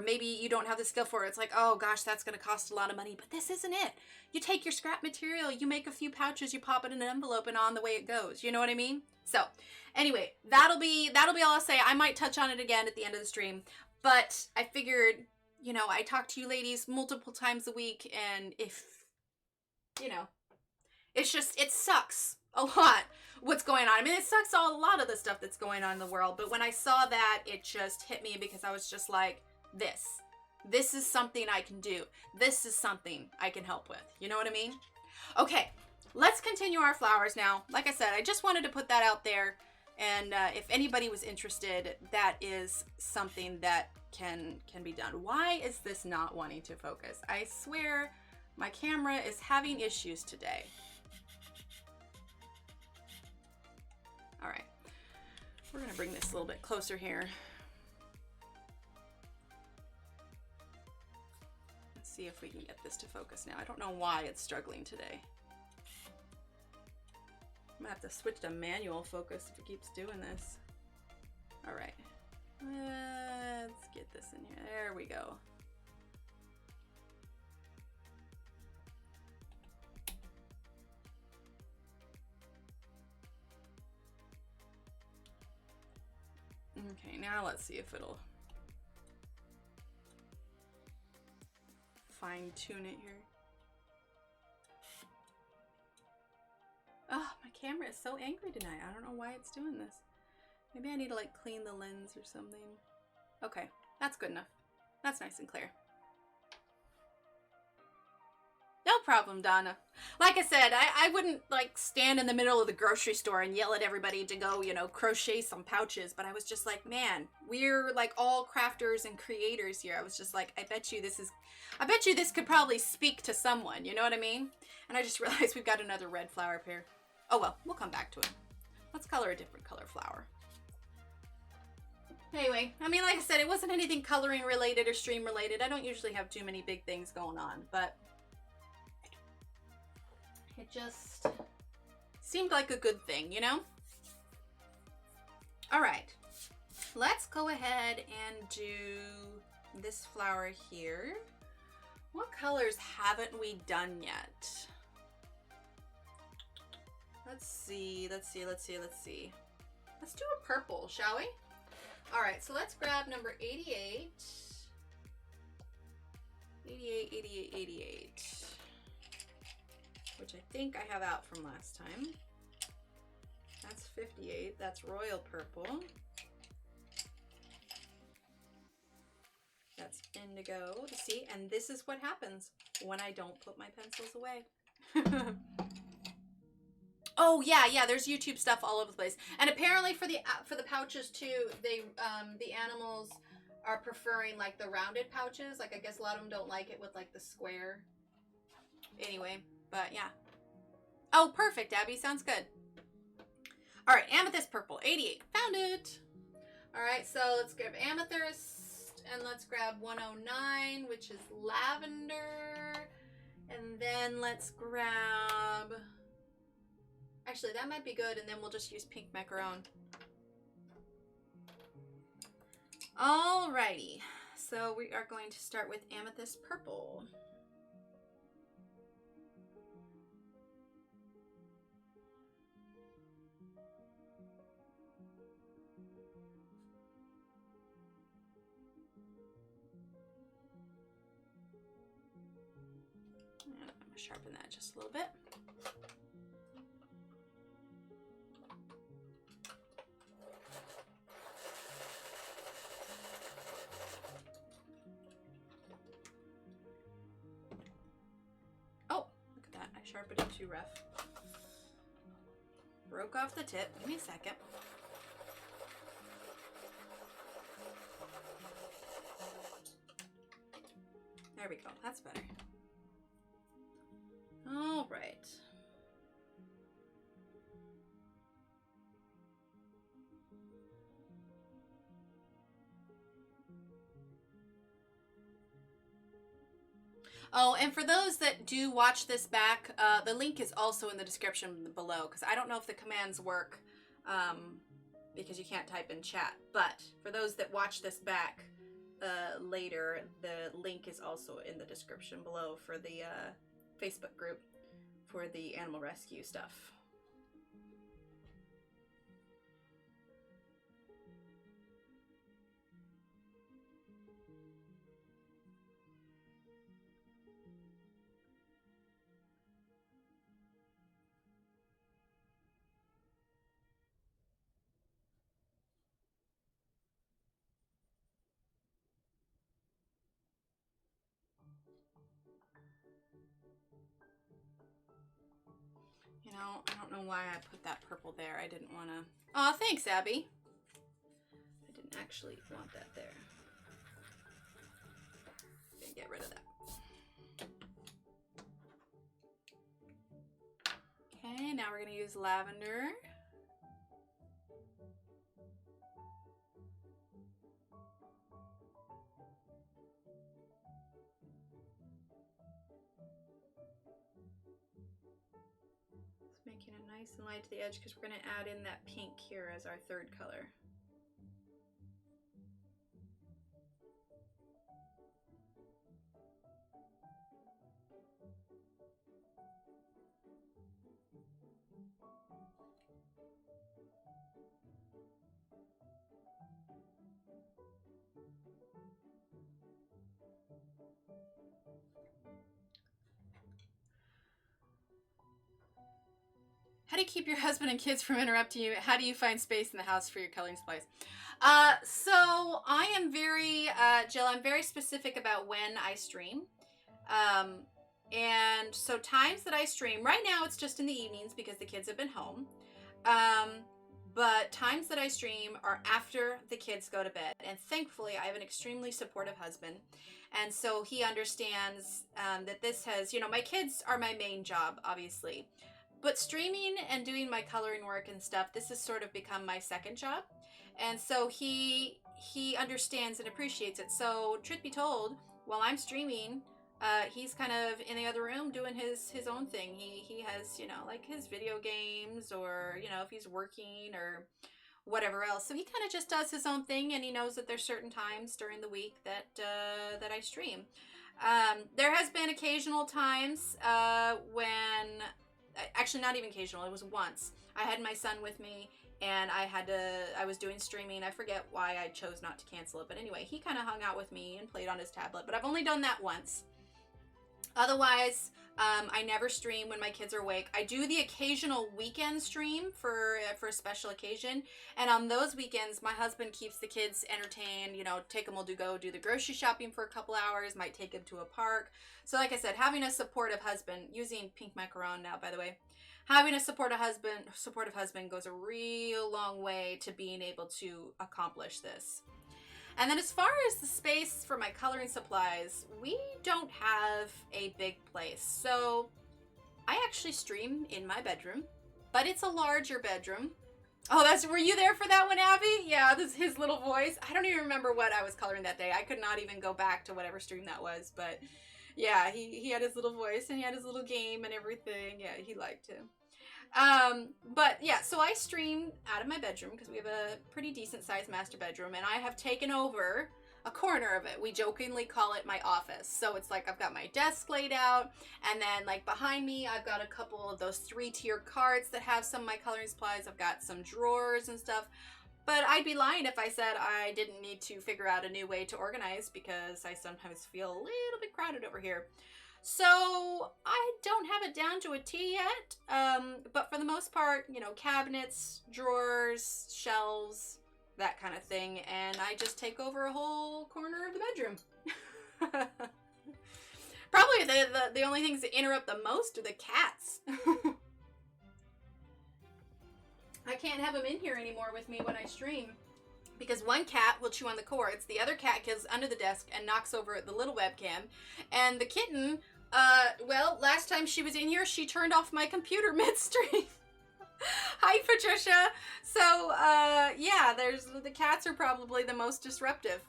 S1: maybe you don't have the skill for it. It's like, oh gosh, that's going to cost a lot of money, but this isn't it. You take your scrap material, you make a few pouches, you pop it in an envelope, and on the way it goes. You know what I mean? So anyway, that'll be all I'll say. I might touch on it again at the end of the stream, but I figured, you know, I talk to you ladies multiple times a week, and if, you know, it's just, it sucks a lot what's going on. I mean, it sucks a lot of the stuff that's going on in the world, but when I saw that, it just hit me because I was just like, this is something I can do. This is something I can help with. You know what I mean? Okay, let's continue our flowers now. Like I said, I just wanted to put that out there, and if anybody was interested, that is something that can be done. Why is this not wanting to focus? I swear my camera is having issues today. All right, we're gonna bring this a little bit closer here. Let's see if we can get this to focus now. I don't know why it's struggling today. I'm gonna have to switch to manual focus if it keeps doing this. All right, let's get this in here. There we go. Okay, now let's see if it'll fine tune it here. Oh, my camera is so angry tonight. I don't know why it's doing this. Maybe I need to like clean the lens or something. Okay, that's good enough. That's nice and clear. No problem, Donna. Like I said, I wouldn't like stand in the middle of the grocery store and yell at everybody to go, you know, crochet some pouches. But I was just like, man, we're like all crafters and creators here. I was just like, I bet you this could probably speak to someone. You know what I mean? And I just realized we've got another red flower pair. Oh well, we'll come back to it. Let's color a different color flower. Anyway, I mean, like I said, it wasn't anything coloring related or stream related. I don't usually have too many big things going on, but it just seemed like a good thing, you know? All right, let's go ahead and do this flower here. What colors haven't we done yet? Let's see, let's see, let's see, let's see. Let's do a purple, shall we? All right, so let's grab number 88. 88, 88, 88. Which I think I have out from last time. That's 58. That's royal purple. That's indigo. See, and this is what happens when I don't put my pencils away. Oh yeah, there's YouTube stuff all over the place. And apparently for the pouches too, they the animals are preferring like the rounded pouches. Like I guess a lot of them don't like it with like the square. Anyway, but yeah. Oh, perfect, Abby. Sounds good. All right, amethyst purple, 88. Found it. All right, so let's grab amethyst and let's grab 109, which is lavender. And then let's grab, actually that might be good, and then we'll just use pink macaron. Alrighty, so we are going to start with amethyst purple. And I'm going to sharpen that just a little bit. Sharpened it too rough. Broke off the tip. Give me a second. There we go. That's better. All right. Oh, and for those that do watch this back, the link is also in the description below, because I don't know if the commands work because you can't type in chat. But for those that watch this back later, the link is also in the description below for the Facebook group for the animal rescue stuff. You know, I don't know why I put that purple there. I didn't want to... Aw, thanks, Abby. I didn't actually want that there. Gonna get rid of that. Okay, now we're going to use lavender. Making it nice and light to the edge because we're going to add in that pink here as our third color. How do you keep your husband and kids from interrupting you? How do you find space in the house for your coloring supplies? So I am very, Jill, I'm very specific about when I stream. And so times that I stream, right now it's just in the evenings because the kids have been home. But times that I stream are after the kids go to bed. And thankfully, I have an extremely supportive husband. And so he understands that this has, you know, my kids are my main job, obviously. But streaming and doing my coloring work and stuff, this has sort of become my second job. And so he understands and appreciates it. So truth be told, while I'm streaming, he's kind of in the other room doing his own thing. He has, you know, like his video games, or, you know, if he's working or whatever else. So he kind of just does his own thing, and he knows that there's certain times during the week that that I stream. There has been occasional times when actually not even occasional, it was once. I had my son with me, and I was doing streaming. I forget why I chose not to cancel it, but anyway, he kind of hung out with me and played on his tablet, but I've only done that once. Otherwise, I never stream when my kids are awake. I do the occasional weekend stream for a special occasion, and on those weekends, my husband keeps the kids entertained. You know, take them, go do the grocery shopping for a couple hours, might take them to a park. So like I said, having a supportive husband, using pink macaron now, by the way, having a supportive husband goes a real long way to being able to accomplish this. And then as far as the space for my coloring supplies, we don't have a big place. So I actually stream in my bedroom, but it's a larger bedroom. Oh, were you there for that one, Abby? Yeah, this is his little voice. I don't even remember what I was coloring that day. I could not even go back to whatever stream that was, but yeah, he had his little voice and he had his little game and everything. Yeah, he liked him. But yeah, so I stream out of my bedroom because we have a pretty decent sized master bedroom, and I have taken over a corner of it. We jokingly call it my office. So it's like I've got my desk laid out, and then like behind me I've got a couple of those 3-tier carts that have some of my coloring supplies. I've got some drawers and stuff. But I'd be lying if I said I didn't need to figure out a new way to organize, because I sometimes feel a little bit crowded over here. So I don't have it down to a T yet, but for the most part, you know, cabinets, drawers, shelves, that kind of thing, and I just take over a whole corner of the bedroom. Probably the only things that interrupt the most are the cats. I can't have them in here anymore with me when I stream, because one cat will chew on the cords, the other cat gets under the desk and knocks over the little webcam, and the kitten, well, last time she was in here, she turned off my computer midstream. Hi, Patricia. So, yeah, the cats are probably the most disruptive.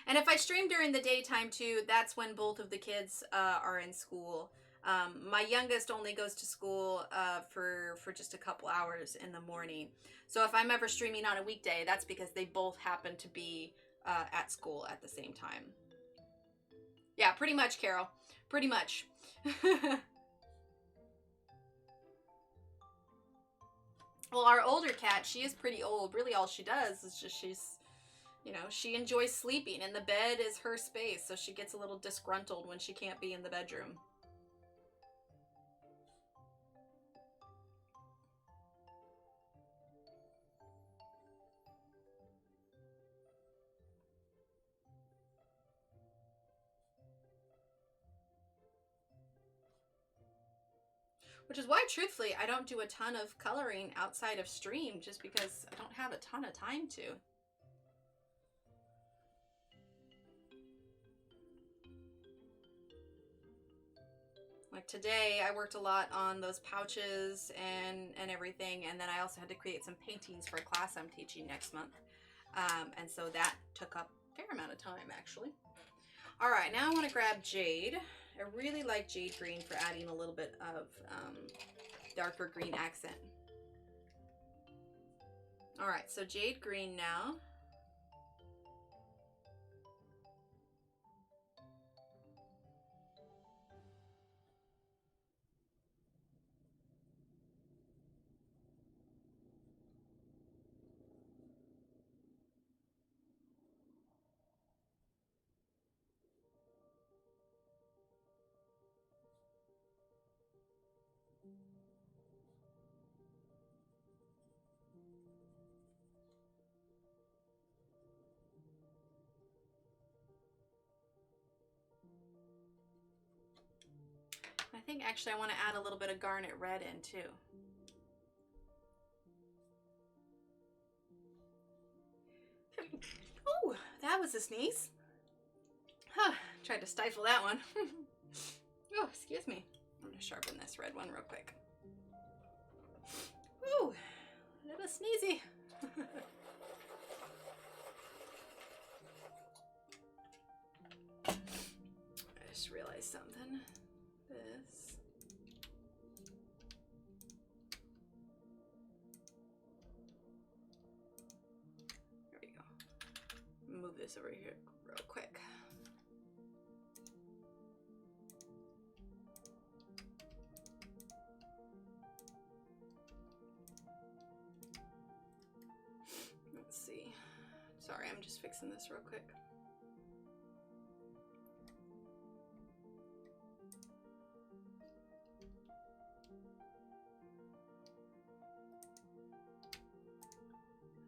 S1: And if I stream during the daytime too, that's when both of the kids are in school. My youngest only goes to school for just a couple hours in the morning. So if I'm ever streaming on a weekday, that's because they both happen to be at school at the same time. Yeah, pretty much, Carol. Pretty much. Well, our older cat, she is pretty old. Really all she does is just you know, she enjoys sleeping, and the bed is her space, so she gets a little disgruntled when she can't be in the bedroom. Which is why, truthfully, I don't do a ton of coloring outside of stream, just because I don't have a ton of time to. Like today, I worked a lot on those pouches and everything, and then I also had to create some paintings for a class I'm teaching next month. And so that took up a fair amount of time, actually. All right, now I want to grab Jade. I really like Jade Green for adding a little bit of darker green accent. All right, so Jade Green now. I think actually I want to add a little bit of Garnet Red in too. Oh, that was a sneeze. Huh, tried to stifle that one. Oh, excuse me. I'm going to sharpen this red one real quick. Ooh, a little sneezy. I just realized something. This. this over here real quick. Let's see. Sorry, I'm just fixing this real quick.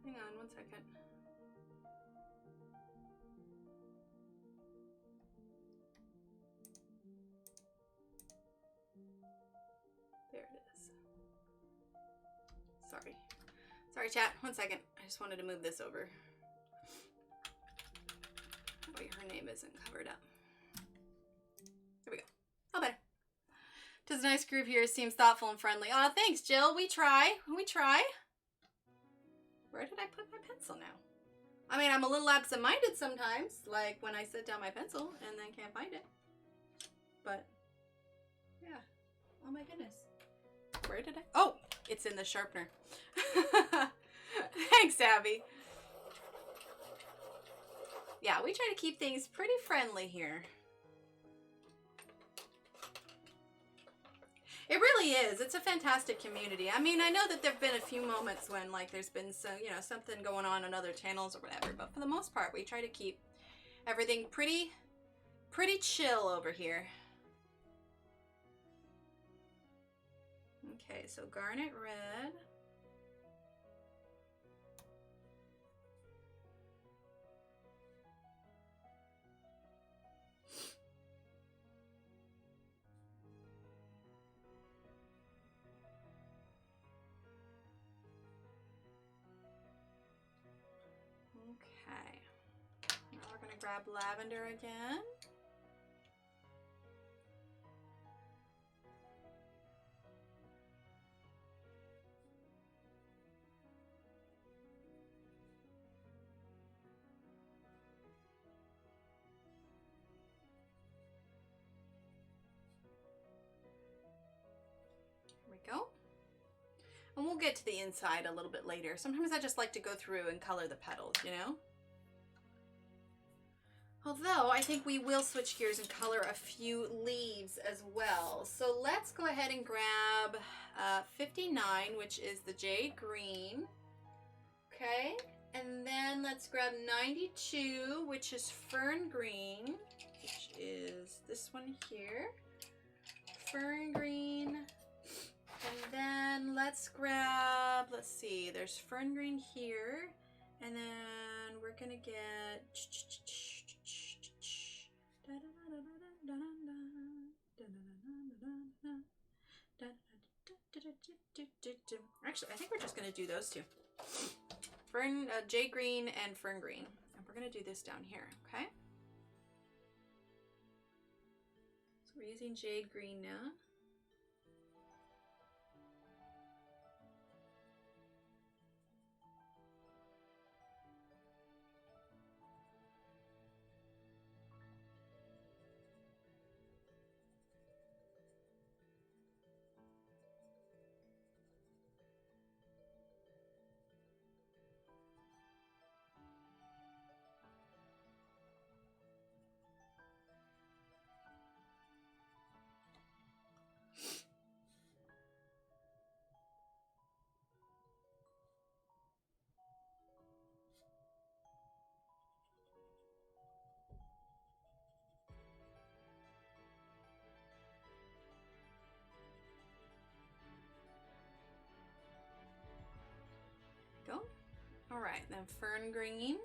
S1: Hang on 1 second. There it is. Sorry. Sorry, chat. 1 second. I just wanted to move this over. That way her name isn't covered up. There we go. Oh, better. Tis a nice group here. Seems thoughtful and friendly. Aw, thanks, Jill. We try. We try. Where did I put my pencil now? I mean, I'm a little absent-minded sometimes, like when I set down my pencil and then can't find it. But, yeah. Oh my goodness. Where did I? Oh, it's in the sharpener. Thanks, Abby. Yeah, we try to keep things pretty friendly here. It really is. It's a fantastic community. I mean, I know that there have been a few moments when, like, there's been some, you know, something going on other channels or whatever, but for the most part, we try to keep everything pretty chill over here. Okay, so Garnet Red. Okay, now we're going to grab Lavender again. Here we go. And we'll get to the inside a little bit later. Sometimes I just like to go through and color the petals, you know? Although I think we will switch gears and color a few leaves as well. So let's go ahead and grab 59, which is the jade green. Okay. And then let's grab 92, which is fern green, which is this one here. Fern green. And then let's grab, let's see, there's fern green here. And then we're going to get... Actually, I think we're just going to do those two. Jade green and fern green. And we're going to do this down here, okay? So we're using jade green now. Go. All right, then fern green.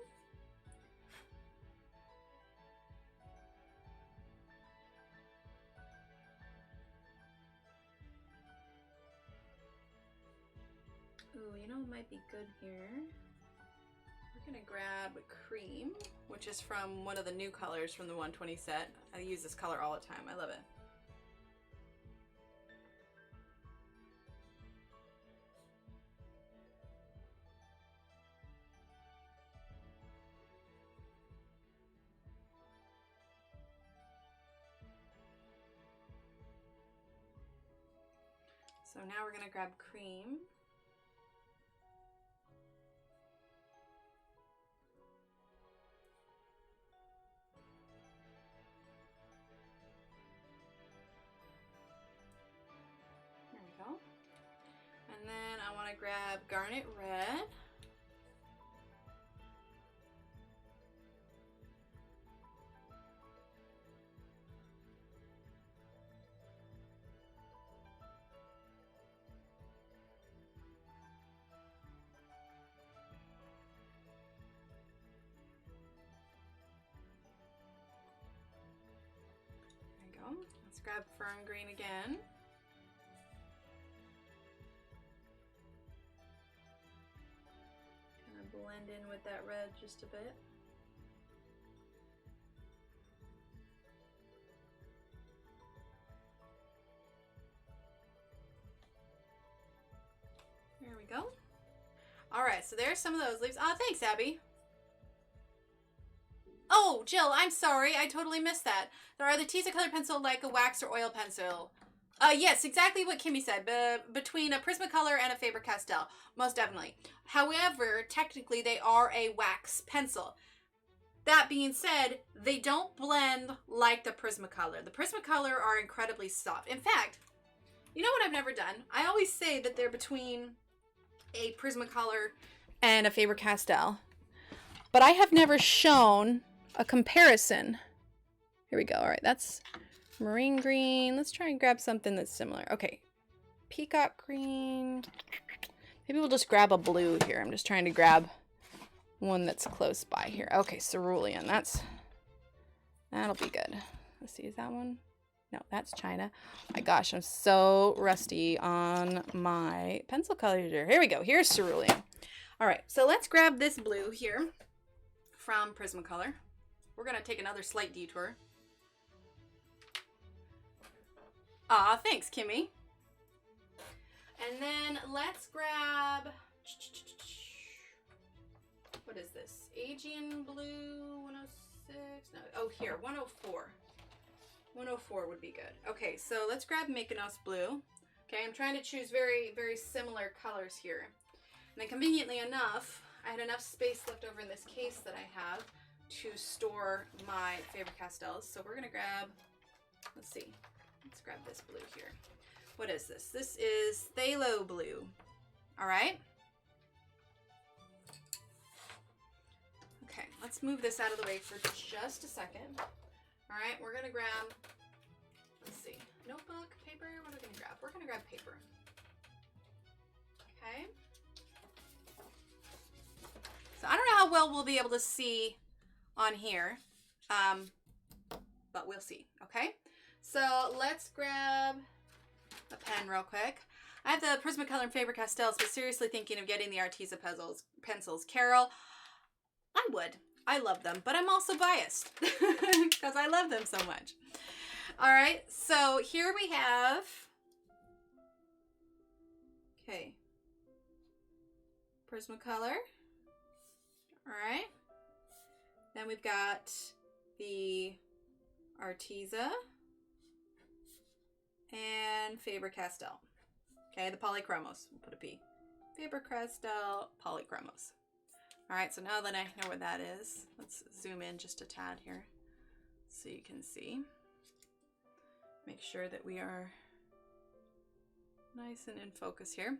S1: Ooh, you know what might be good here? We're gonna grab cream, which is from one of the new colors from the 120 set. I use this color all the time. I love it. So now we're going to grab cream. want to grab Garnet Red. Let's grab Fern Green again. Kind of blend in with that red just a bit. There we go. All right, so there's some of those leaves. Oh, thanks, Abby. Oh, Jill, I'm sorry. I totally missed that. There are the Arteza color pencil like a wax or oil pencil. Yes, exactly what Kimmy said. Between a Prismacolor and a Faber Castell. Most definitely. However, technically they are a wax pencil. That being said, they don't blend like the Prismacolor. The Prismacolor are incredibly soft. In fact, you know what I've never done? I always say that they're between a Prismacolor and a Faber Castell. But I have never shown a comparison. Here we go. All right, that's marine green. Let's try and grab something that's similar. Okay, peacock green. Maybe we'll just grab a blue here. I'm just trying to grab one that's close by here. Okay, cerulean. That'll be good. Let's see, is that one? No, that's China. My gosh, I'm so rusty on my pencil color here. Here we go. Here's cerulean. All right, so let's grab this blue here from Prismacolor. We're gonna take another slight detour. Ah, thanks, Kimmy. And then let's grab, what is this? Aegean blue, 106, no, oh here, 104. 104 would be good. Okay, so let's grab Mykonos blue. Okay, I'm trying to choose very, very similar colors here. And then conveniently enough, I had enough space left over in this case that I have to store my Faber Castells. So we're gonna grab, let's see, let's grab this blue here. What is this? This is Phthalo blue. All right. Okay, let's move this out of the way for just a second. All right, we're gonna grab, let's see, notebook, paper, what are we gonna grab? We're gonna grab paper. Okay. So I don't know how well we'll be able to see on here, but we'll see, okay? So let's grab a pen real quick. I have the Prismacolor and Faber Castells, but seriously thinking of getting the Arteza pencils. Carol, I would. I love them, but I'm also biased because I love them so much. All right, so here we have, okay, Prismacolor. All right. Then we've got the Arteza and Faber Castell. Okay, the Polychromos. We'll put a P. Faber Castell Polychromos. All right, so now that I know where that is, let's zoom in just a tad here so you can see. Make sure that we are nice and in focus here.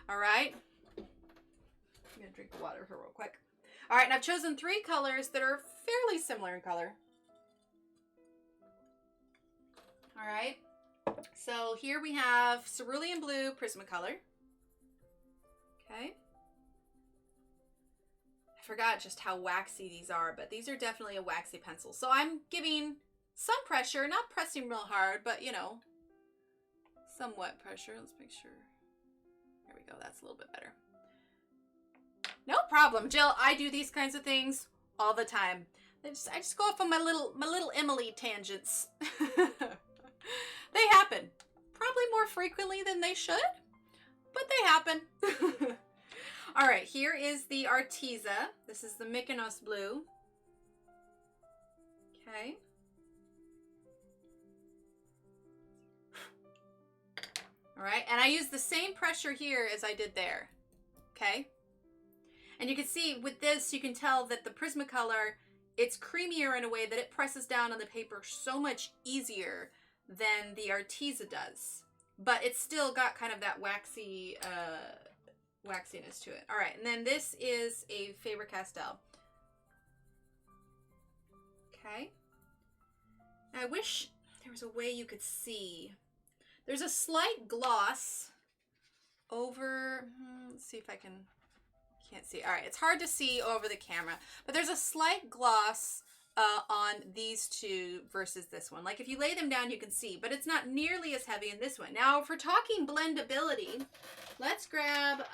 S1: All right. I'm gonna drink the water here real quick. All right, and I've chosen 3 colors that are fairly similar in color. All right, so here we have Cerulean Blue Prismacolor. Okay. I forgot just how waxy these are, but these are definitely a waxy pencil. So I'm giving some pressure, not pressing real hard, but you know, somewhat pressure. Let's make sure. There we go, that's a little bit better. No problem, Jill. I do these kinds of things all the time. I just go off on my little Emily tangents. They happen. Probably more frequently than they should, but they happen. All right, here is the Arteza. This is the Mykonos blue. Okay. All right, and I use the same pressure here as I did there. Okay. And you can see with this, you can tell that the Prismacolor, it's creamier in a way that it presses down on the paper so much easier than the Arteza does. But it's still got kind of that waxy waxiness to it. All right, and then this is a Faber Castell. Okay. I wish there was a way you could see. There's a slight gloss over, let's see if I can't see. All right, it's hard to see over the camera, but there's a slight gloss on these two versus this one. Like if you lay them down, you can see, but it's not nearly as heavy in this one. Now, if we're talking blendability, let's grab,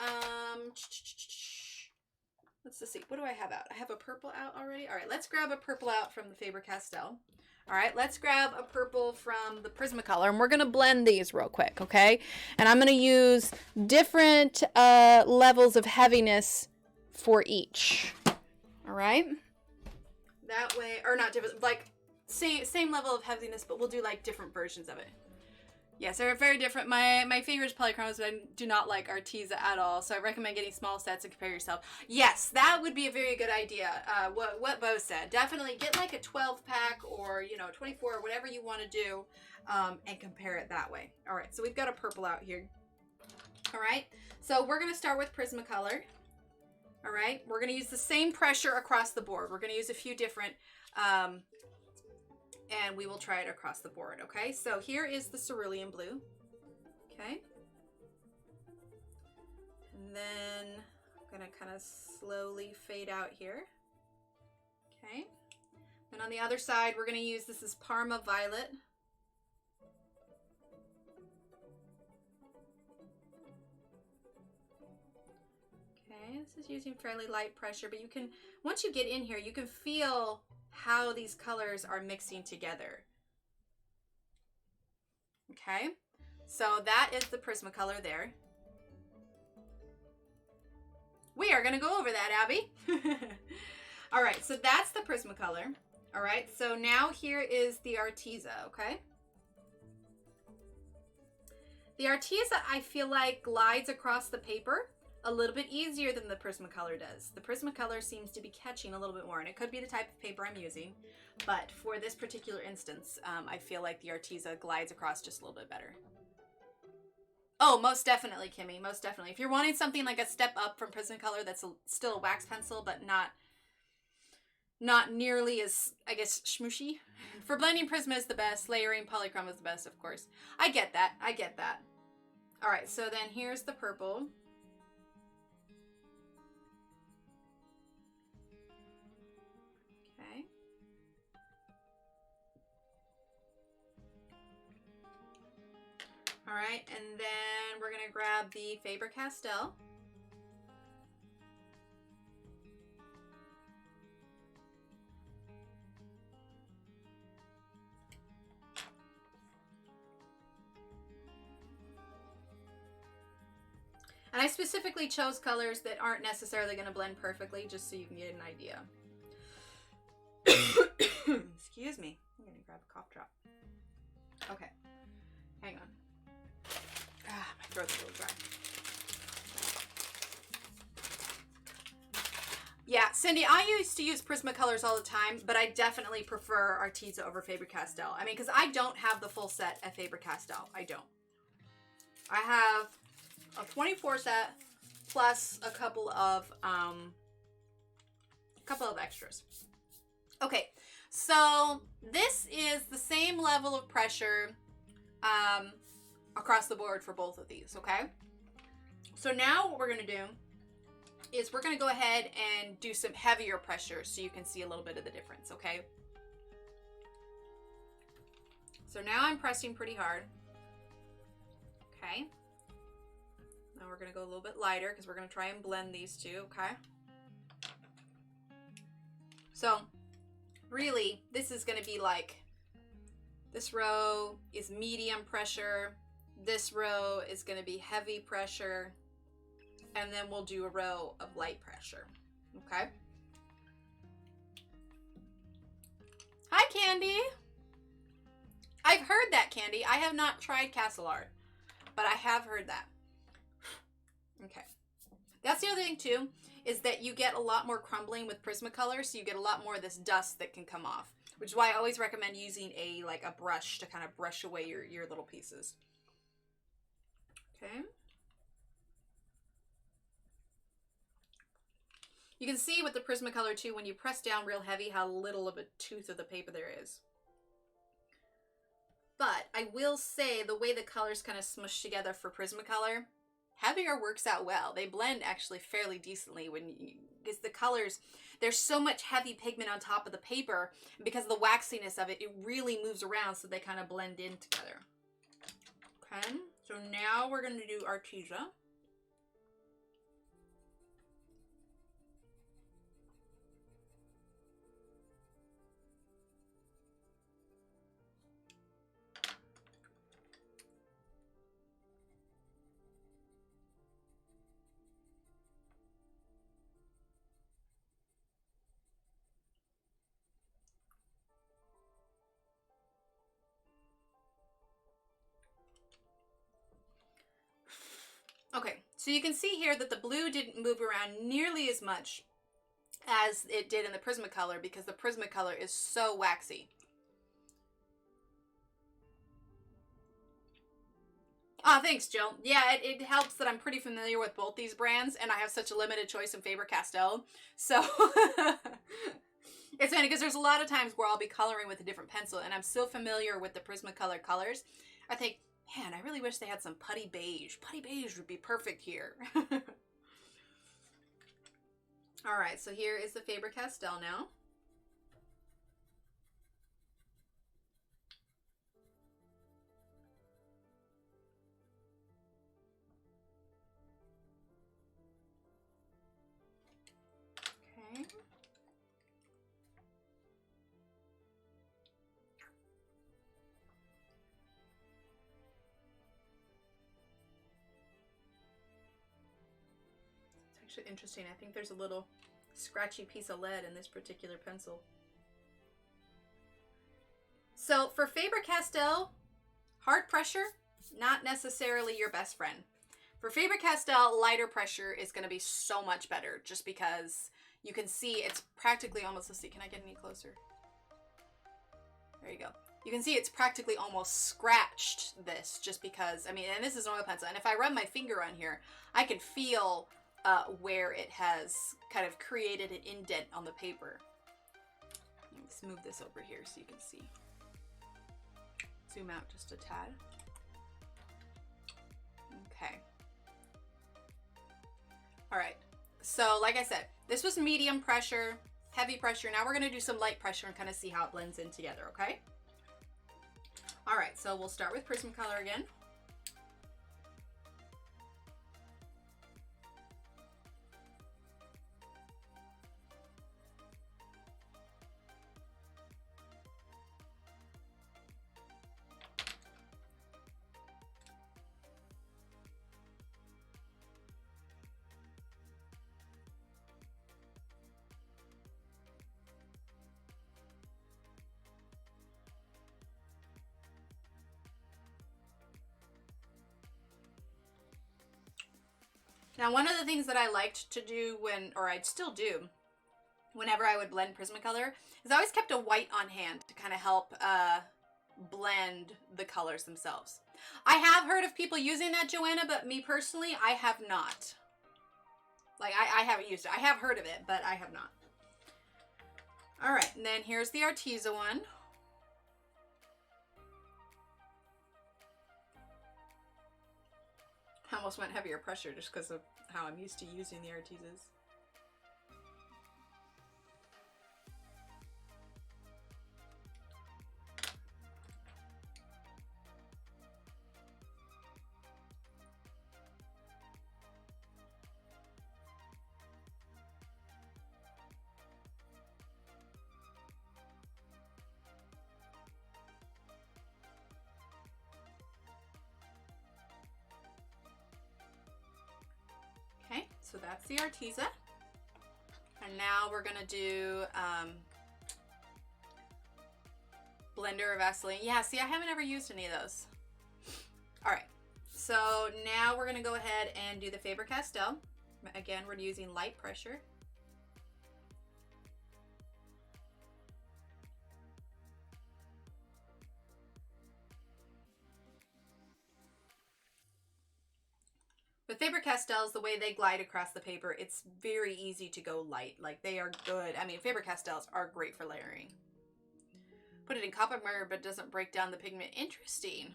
S1: let's see, what do I have out? I have a purple out already. All right, let's grab a purple out from the Faber Castell. All right, let's grab a purple from the Prismacolor, and we're going to blend these real quick, okay? And I'm going to use different levels of heaviness for each, all right? That way, or not different, like same level of heaviness, but we'll do like different versions of it. Yes, they're very different. My favorite is polychromos, but I do not like Arteza at all. So I recommend getting small sets and compare yourself. Yes, that would be a very good idea. What Bo said. Definitely get like a 12-pack or, you know, 24, whatever you want to do, and compare it that way. All right, so we've got a purple out here. All right, so we're going to start with Prismacolor. All right, we're going to use the same pressure across the board. We're going to use a few different, and we will try it across the board, okay? So here is the Cerulean blue, okay? And then I'm gonna kind of slowly fade out here, okay? And on the other side, we're gonna use, this is Parma Violet. Okay, this is using fairly light pressure, but you can, once you get in here, you can feel how these colors are mixing together. Okay, so that is the Prismacolor there. We are going to go over that, Abby. All right, so that's the Prismacolor. All right, so now here is the Arteza, okay? The Arteza, I feel like, glides across the paper a little bit easier than the Prismacolor does. The Prismacolor seems to be catching a little bit more, and it could be the type of paper I'm using, but for this particular instance, I feel like the Arteza glides across just a little bit better. Oh, most definitely, Kimmy, most definitely. If you're wanting something like a step up from Prismacolor that's still a wax pencil, but not nearly as, I guess, schmooshy. For blending, Prisma is the best. Layering, Polychrome is the best, of course. I get that. I get that. All right, so then here's the purple. Okay. All right, and then we're going to grab the Faber Castell. And I specifically chose colors that aren't necessarily going to blend perfectly, just so you can get an idea. Excuse me. I'm going to grab a cough drop. Okay. Hang on. Ah, my throat's a little dry. Yeah, Cindy, I used to use Prismacolors all the time, but I definitely prefer Arteza over Faber Castell. I mean, because I don't have the full set at Faber Castell. I don't. I have a 24 set plus a couple of extras. Okay, so this is the same level of pressure across the board for both of these, okay? So now what we're gonna do is we're gonna go ahead and do some heavier pressure so you can see a little bit of the difference, okay? So now I'm pressing pretty hard, okay? Now we're going to go a little bit lighter because we're going to try and blend these two, okay? So, really, this is going to be like, this row is medium pressure, this row is going to be heavy pressure, and then we'll do a row of light pressure, okay? Hi, Candy! I've heard that, Candy. I have not tried Castle Art, but I have heard that. Okay, that's the other thing too, is that you get a lot more crumbling with Prismacolor, so you get a lot more of this dust that can come off, which is why I always recommend using a brush to kind of brush away your little pieces. Okay. You can see with the Prismacolor too, when you press down real heavy, how little of a tooth of the paper there is. But I will say the way the colors kind of smush together for Prismacolor, heavier works out well. They blend actually fairly decently when you, because the colors, there's so much heavy pigment on top of the paper, and because of the waxiness of it, it really moves around so they kind of blend in together. Okay, so now we're going to do Arteza. Okay, so you can see here that the blue didn't move around nearly as much as it did in the Prismacolor because the Prismacolor is so waxy. Ah, thanks, Jill. Yeah, it helps that I'm pretty familiar with both these brands and I have such a limited choice in Faber Castell. So it's funny because there's a lot of times where I'll be coloring with a different pencil and I'm so familiar with the Prismacolor colors. I think, man, I really wish they had some putty beige. Putty beige would be perfect here. All right, so here is the Faber Castell now. Okay. It's actually interesting. I think there's a little scratchy piece of lead in this particular pencil. So for Faber Castell, hard pressure, not necessarily your best friend. For Faber Castell, lighter pressure is going to be so much better just because you can see it's practically almost, let's see, can I get any closer? There you go. You can see it's practically almost scratched this just because, I mean, and this is an oil pencil, and if I rub my finger on here, I can feel where it has kind of created an indent on the paper. Let's move this over here so you can see. Zoom out just a tad. Okay. All right. So like I said, this was medium pressure, heavy pressure. Now we're going to do some light pressure and kind of see how it blends in together, okay? All right, so we'll start with Prismacolor again. Now, one of the things that I liked to do or I'd still do, whenever I would blend Prismacolor, is I always kept a white on hand to kind of help blend the colors themselves. I have heard of people using that, Joanna, but me personally, I have not. Like, I haven't used it. I have heard of it, but I have not. All right, and then here's the Arteza one. I almost went heavier pressure just because of how I'm used to using the Artezas. Okay, so that's the Arteza. And now we're gonna do Blender or Vaseline. Yeah, see, I haven't ever used any of those. All right, so now we're gonna go ahead and do the Faber Castell. Again, we're using light pressure. With Faber Castells, the way they glide across the paper, it's very easy to go light. Like, they are good. I mean, Faber Castells are great for layering. Put it in copper mirror, but doesn't break down the pigment. Interesting.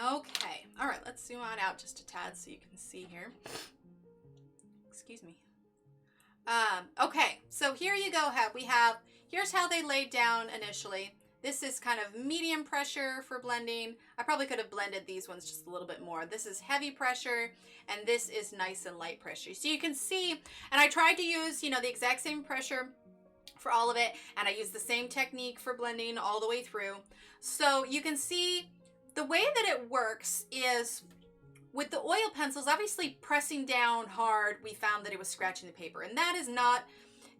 S1: Okay, all right, let's zoom on out just a tad so you can see here. Excuse me. Okay, so here you go. Here's how they laid down initially. This is kind of medium pressure for blending. I probably could have blended these ones just a little bit more. This is heavy pressure, and this is nice and light pressure. So you can see, and I tried to use, you know, the exact same pressure for all of it, and I used the same technique for blending all the way through. So you can see the way that it works is with the oil pencils, obviously pressing down hard, we found that it was scratching the paper. And that is not,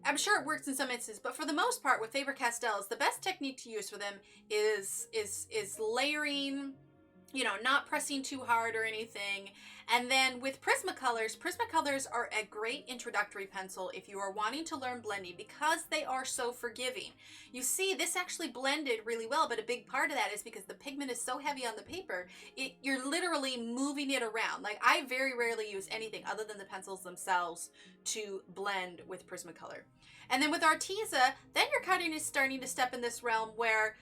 S1: I'm sure it works in some instances, but for the most part with Faber Castells, the best technique to use for them is layering, you know, not pressing too hard or anything. And then with Prismacolors, Prismacolors are a great introductory pencil if you are wanting to learn blending because they are so forgiving. You see, this actually blended really well, but a big part of that is because the pigment is so heavy on the paper, you're literally moving it around. Like, I very rarely use anything other than the pencils themselves to blend with Prismacolor. And then with Arteza, then your cutting is starting to step in this realm where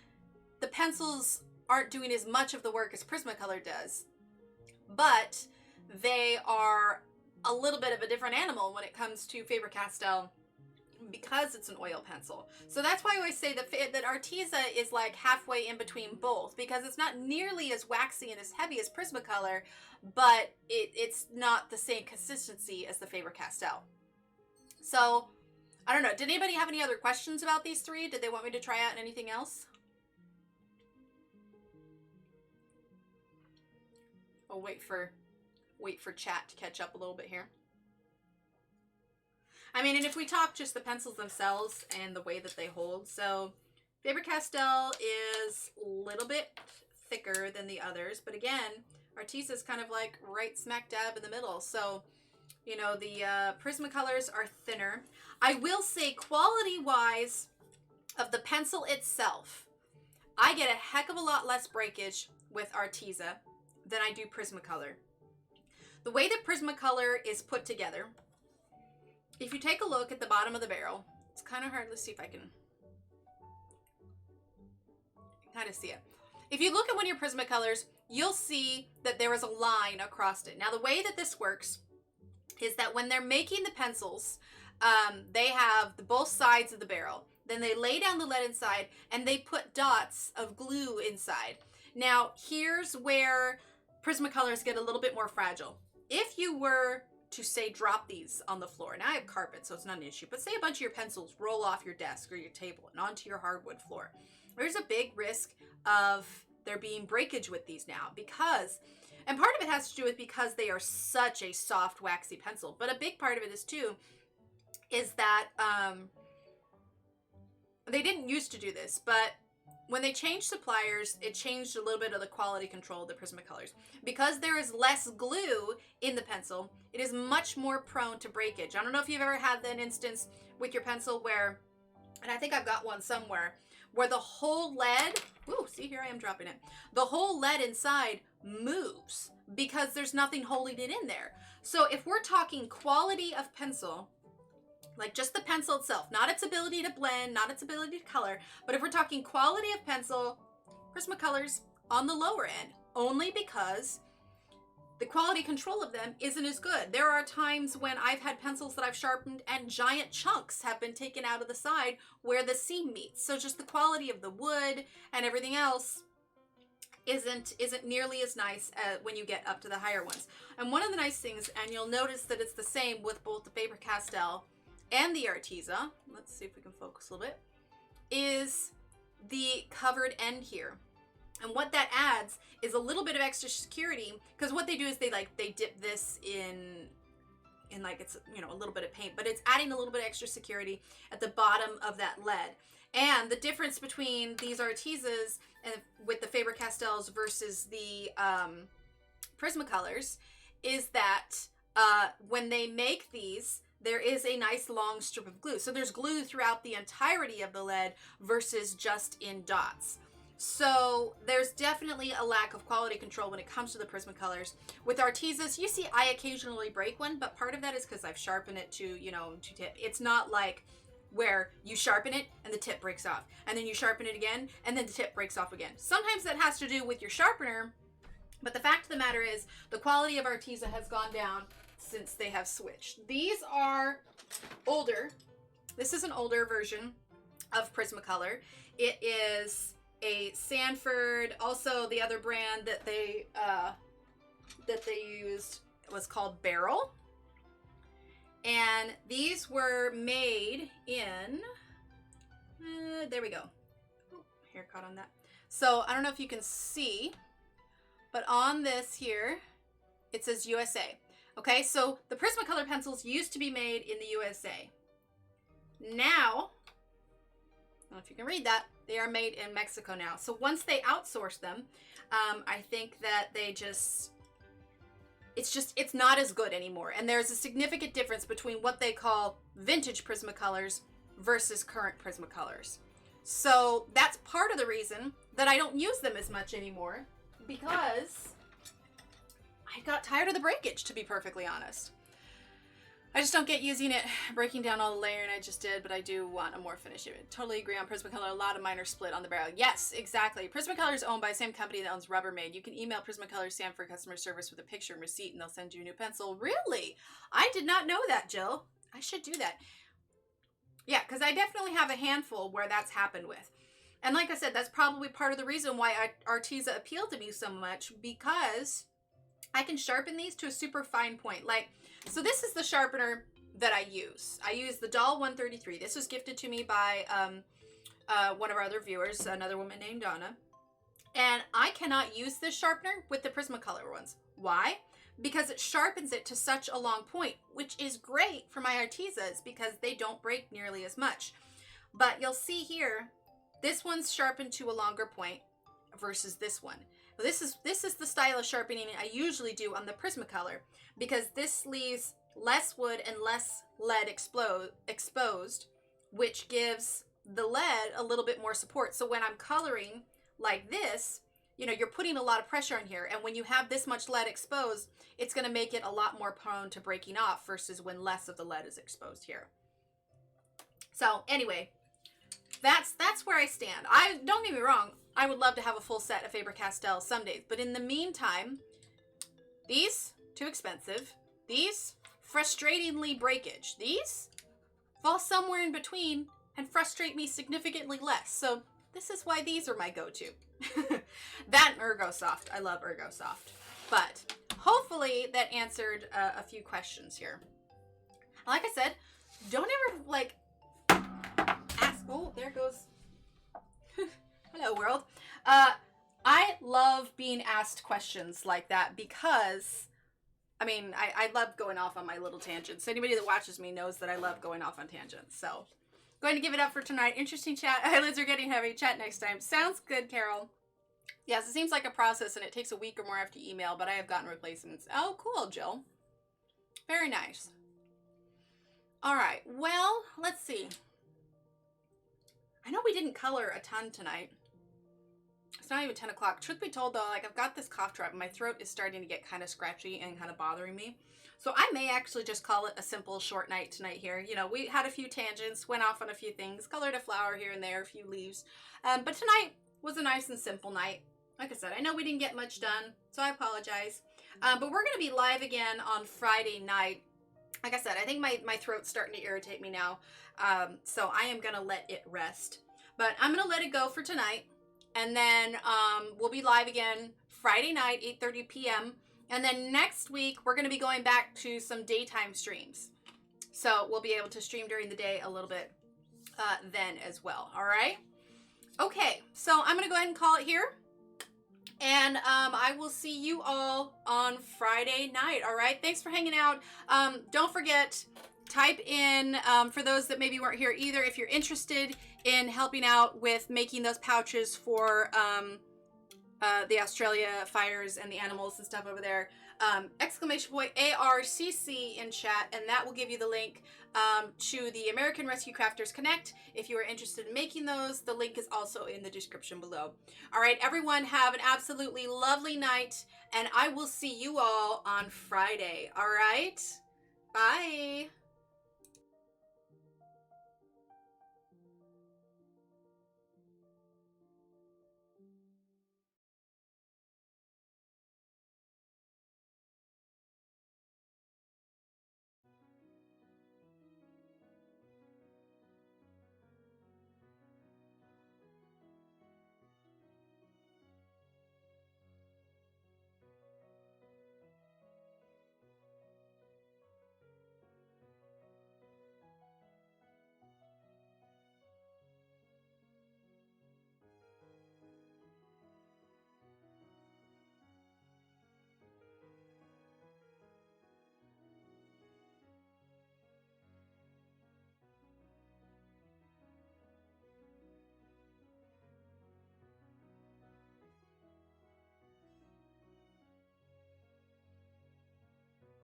S1: the pencils aren't doing as much of the work as Prismacolor does, but they are a little bit of a different animal when it comes to Faber Castell because it's an oil pencil. So that's why I always say that Arteza is like halfway in between both, because it's not nearly as waxy and as heavy as Prismacolor, but it's not the same consistency as the Faber Castell. So I don't know. Did anybody have any other questions about these three? Did they want me to try out anything else? I'll wait for chat to catch up a little bit here. I mean, and if we talk just the pencils themselves and the way that they hold, so Faber Castell is a little bit thicker than the others, but again, Arteza is kind of like right smack dab in the middle. So, you know, the Prismacolors are thinner. I will say, quality-wise of the pencil itself, I get a heck of a lot less breakage with Arteza than I do Prismacolor. The way that Prismacolor is put together, if you take a look at the bottom of the barrel, it's kind of hard. Let's see if I can kind of see it. If you look at one of your Prismacolors, you'll see that there is a line across it. Now, the way that this works is that when they're making the pencils, they have both sides of the barrel. Then they lay down the lead inside, and they put dots of glue inside. Now, here's where Prismacolors get a little bit more fragile. If you were to, say, drop these on the floor, now I have carpet, so it's not an issue, but say a bunch of your pencils roll off your desk or your table and onto your hardwood floor, there's a big risk of there being breakage with these now because, and part of it has to do with because they are such a soft, waxy pencil, but a big part of it is too, is that they didn't used to do this, but when they changed suppliers, it changed a little bit of the quality control of the Prismacolors. Because there is less glue in the pencil, it is much more prone to breakage. I don't know if you've ever had an instance with your pencil where, and I think I've got one somewhere, where the whole lead, ooh, see, here I am dropping it. The whole lead inside moves because there's nothing holding it in there. So if we're talking quality of pencil, like just the pencil itself, not its ability to blend, not its ability to color, but if we're talking quality of pencil, Prismacolors on the lower end, only because the quality control of them isn't as good. There are times when I've had pencils that I've sharpened and giant chunks have been taken out of the side where the seam meets. So just the quality of the wood and everything else isn't nearly as nice when you get up to the higher ones. And one of the nice things, and you'll notice that it's the same with both the Faber Castell and the Arteza, let's see if we can focus a little bit, is the covered end here. And what that adds is a little bit of extra security, because what they do is they dip this in like it's, you know, a little bit of paint, but it's adding a little bit of extra security at the bottom of that lead. And the difference between these Artezas and with the Faber Castells versus the Prismacolors is that when they make these, there is a nice long strip of glue. So there's glue throughout the entirety of the lead versus just in dots. So there's definitely a lack of quality control when it comes to the Prismacolors. With Artezas, you see I occasionally break one, but part of that is because I've sharpened it to, you know, to tip. It's not like where you sharpen it and the tip breaks off, and then you sharpen it again and then the tip breaks off again. Sometimes that has to do with your sharpener, but the fact of the matter is the quality of Arteza has gone down since they have switched. These are older. This is an older version of Prismacolor. It is a Sanford. Also, the other brand that they used was called Barrel. And these were made in, there we go. Oh, hair caught on that. So I don't know if you can see, but on this here, it says USA. Okay, so the Prismacolor pencils used to be made in the USA. Now, I don't know if you can read that, they are made in Mexico now. So once they outsource them, I think that they just, it's not as good anymore. And there's a significant difference between what they call vintage Prismacolors versus current Prismacolors. So that's part of the reason that I don't use them as much anymore, because I got tired of the breakage, to be perfectly honest. I just don't get using it, breaking down all the layering I just did, but I do want a more finished image. Totally agree on Prismacolor. A lot of mine are split on the barrel. Yes, exactly. Prismacolor is owned by the same company that owns Rubbermaid. You can email Prismacolor Sanford customer service with a picture and receipt, and they'll send you a new pencil. Really? I did not know that, Jill. I should do that. Yeah, because I definitely have a handful where that's happened with. And like I said, that's probably part of the reason why Arteza appealed to me so much, because I can sharpen these to a super fine point. Like, so this is the sharpener that I use. I use the Doll 133. This was gifted to me by one of our other viewers, another woman named Donna. And I cannot use this sharpener with the Prismacolor ones. Why? Because it sharpens it to such a long point, which is great for my Artezas because they don't break nearly as much. But you'll see here, this one's sharpened to a longer point versus this one. This is the style of sharpening I usually do on the Prismacolor, because this leaves less wood and less lead exposed, which gives the lead a little bit more support. So when I'm coloring like this, you know, you're putting a lot of pressure on here, and when you have this much lead exposed, it's going to make it a lot more prone to breaking off versus when less of the lead is exposed here. So anyway, that's where I stand. Don't get me wrong, I would love to have a full set of Faber Castell some days, but in the meantime, these, too expensive. These, frustratingly breakage. These fall somewhere in between and frustrate me significantly less. So this is why these are my go-to. That and Ergosoft. I love Ergosoft. But hopefully that answered a few questions here. Like I said, don't ever like ask. Oh, there goes. Hello, world. I love being asked questions like that because, I mean, I love going off on my little tangents. Anybody that watches me knows that I love going off on tangents. So, going to give it up for tonight. Interesting chat. Eyelids are getting heavy. Chat next time. Sounds good, Carol. Yes, it seems like a process and it takes a week or more after email, but I have gotten replacements. Oh, cool, Jill. Very nice. All right. Well, let's see. I know we didn't color a ton tonight. It's not even 10 o'clock. Truth be told, though, like I've got this cough drop. My throat is starting to get kind of scratchy and kind of bothering me. So I may actually just call it a simple short night tonight here. You know, we had a few tangents, went off on a few things, colored a flower here and there, a few leaves. But tonight was a nice and simple night. Like I said, I know we didn't get much done, so I apologize. But we're going to be live again on Friday night. Like I said, I think my throat's starting to irritate me now. So I am going to let it rest. But I'm going to let it go for tonight. And then we'll be live again Friday night, 8:30 p.m. And then next week, we're going to be going back to some daytime streams. So we'll be able to stream during the day a little bit then as well. All right? Okay, so I'm going to go ahead and call it here. And I will see you all on Friday night. All right? Thanks for hanging out. Don't forget, type in, for those that maybe weren't here either, if you're interested in helping out with making those pouches for the Australia fires and the animals and stuff over there, exclamation point ARCC in chat, and that will give you the link to the American Rescue Crafters Connect. If you are interested in making those, the link is also in the description below. All right, everyone, have an absolutely lovely night, and I will see you all on Friday. All right, bye.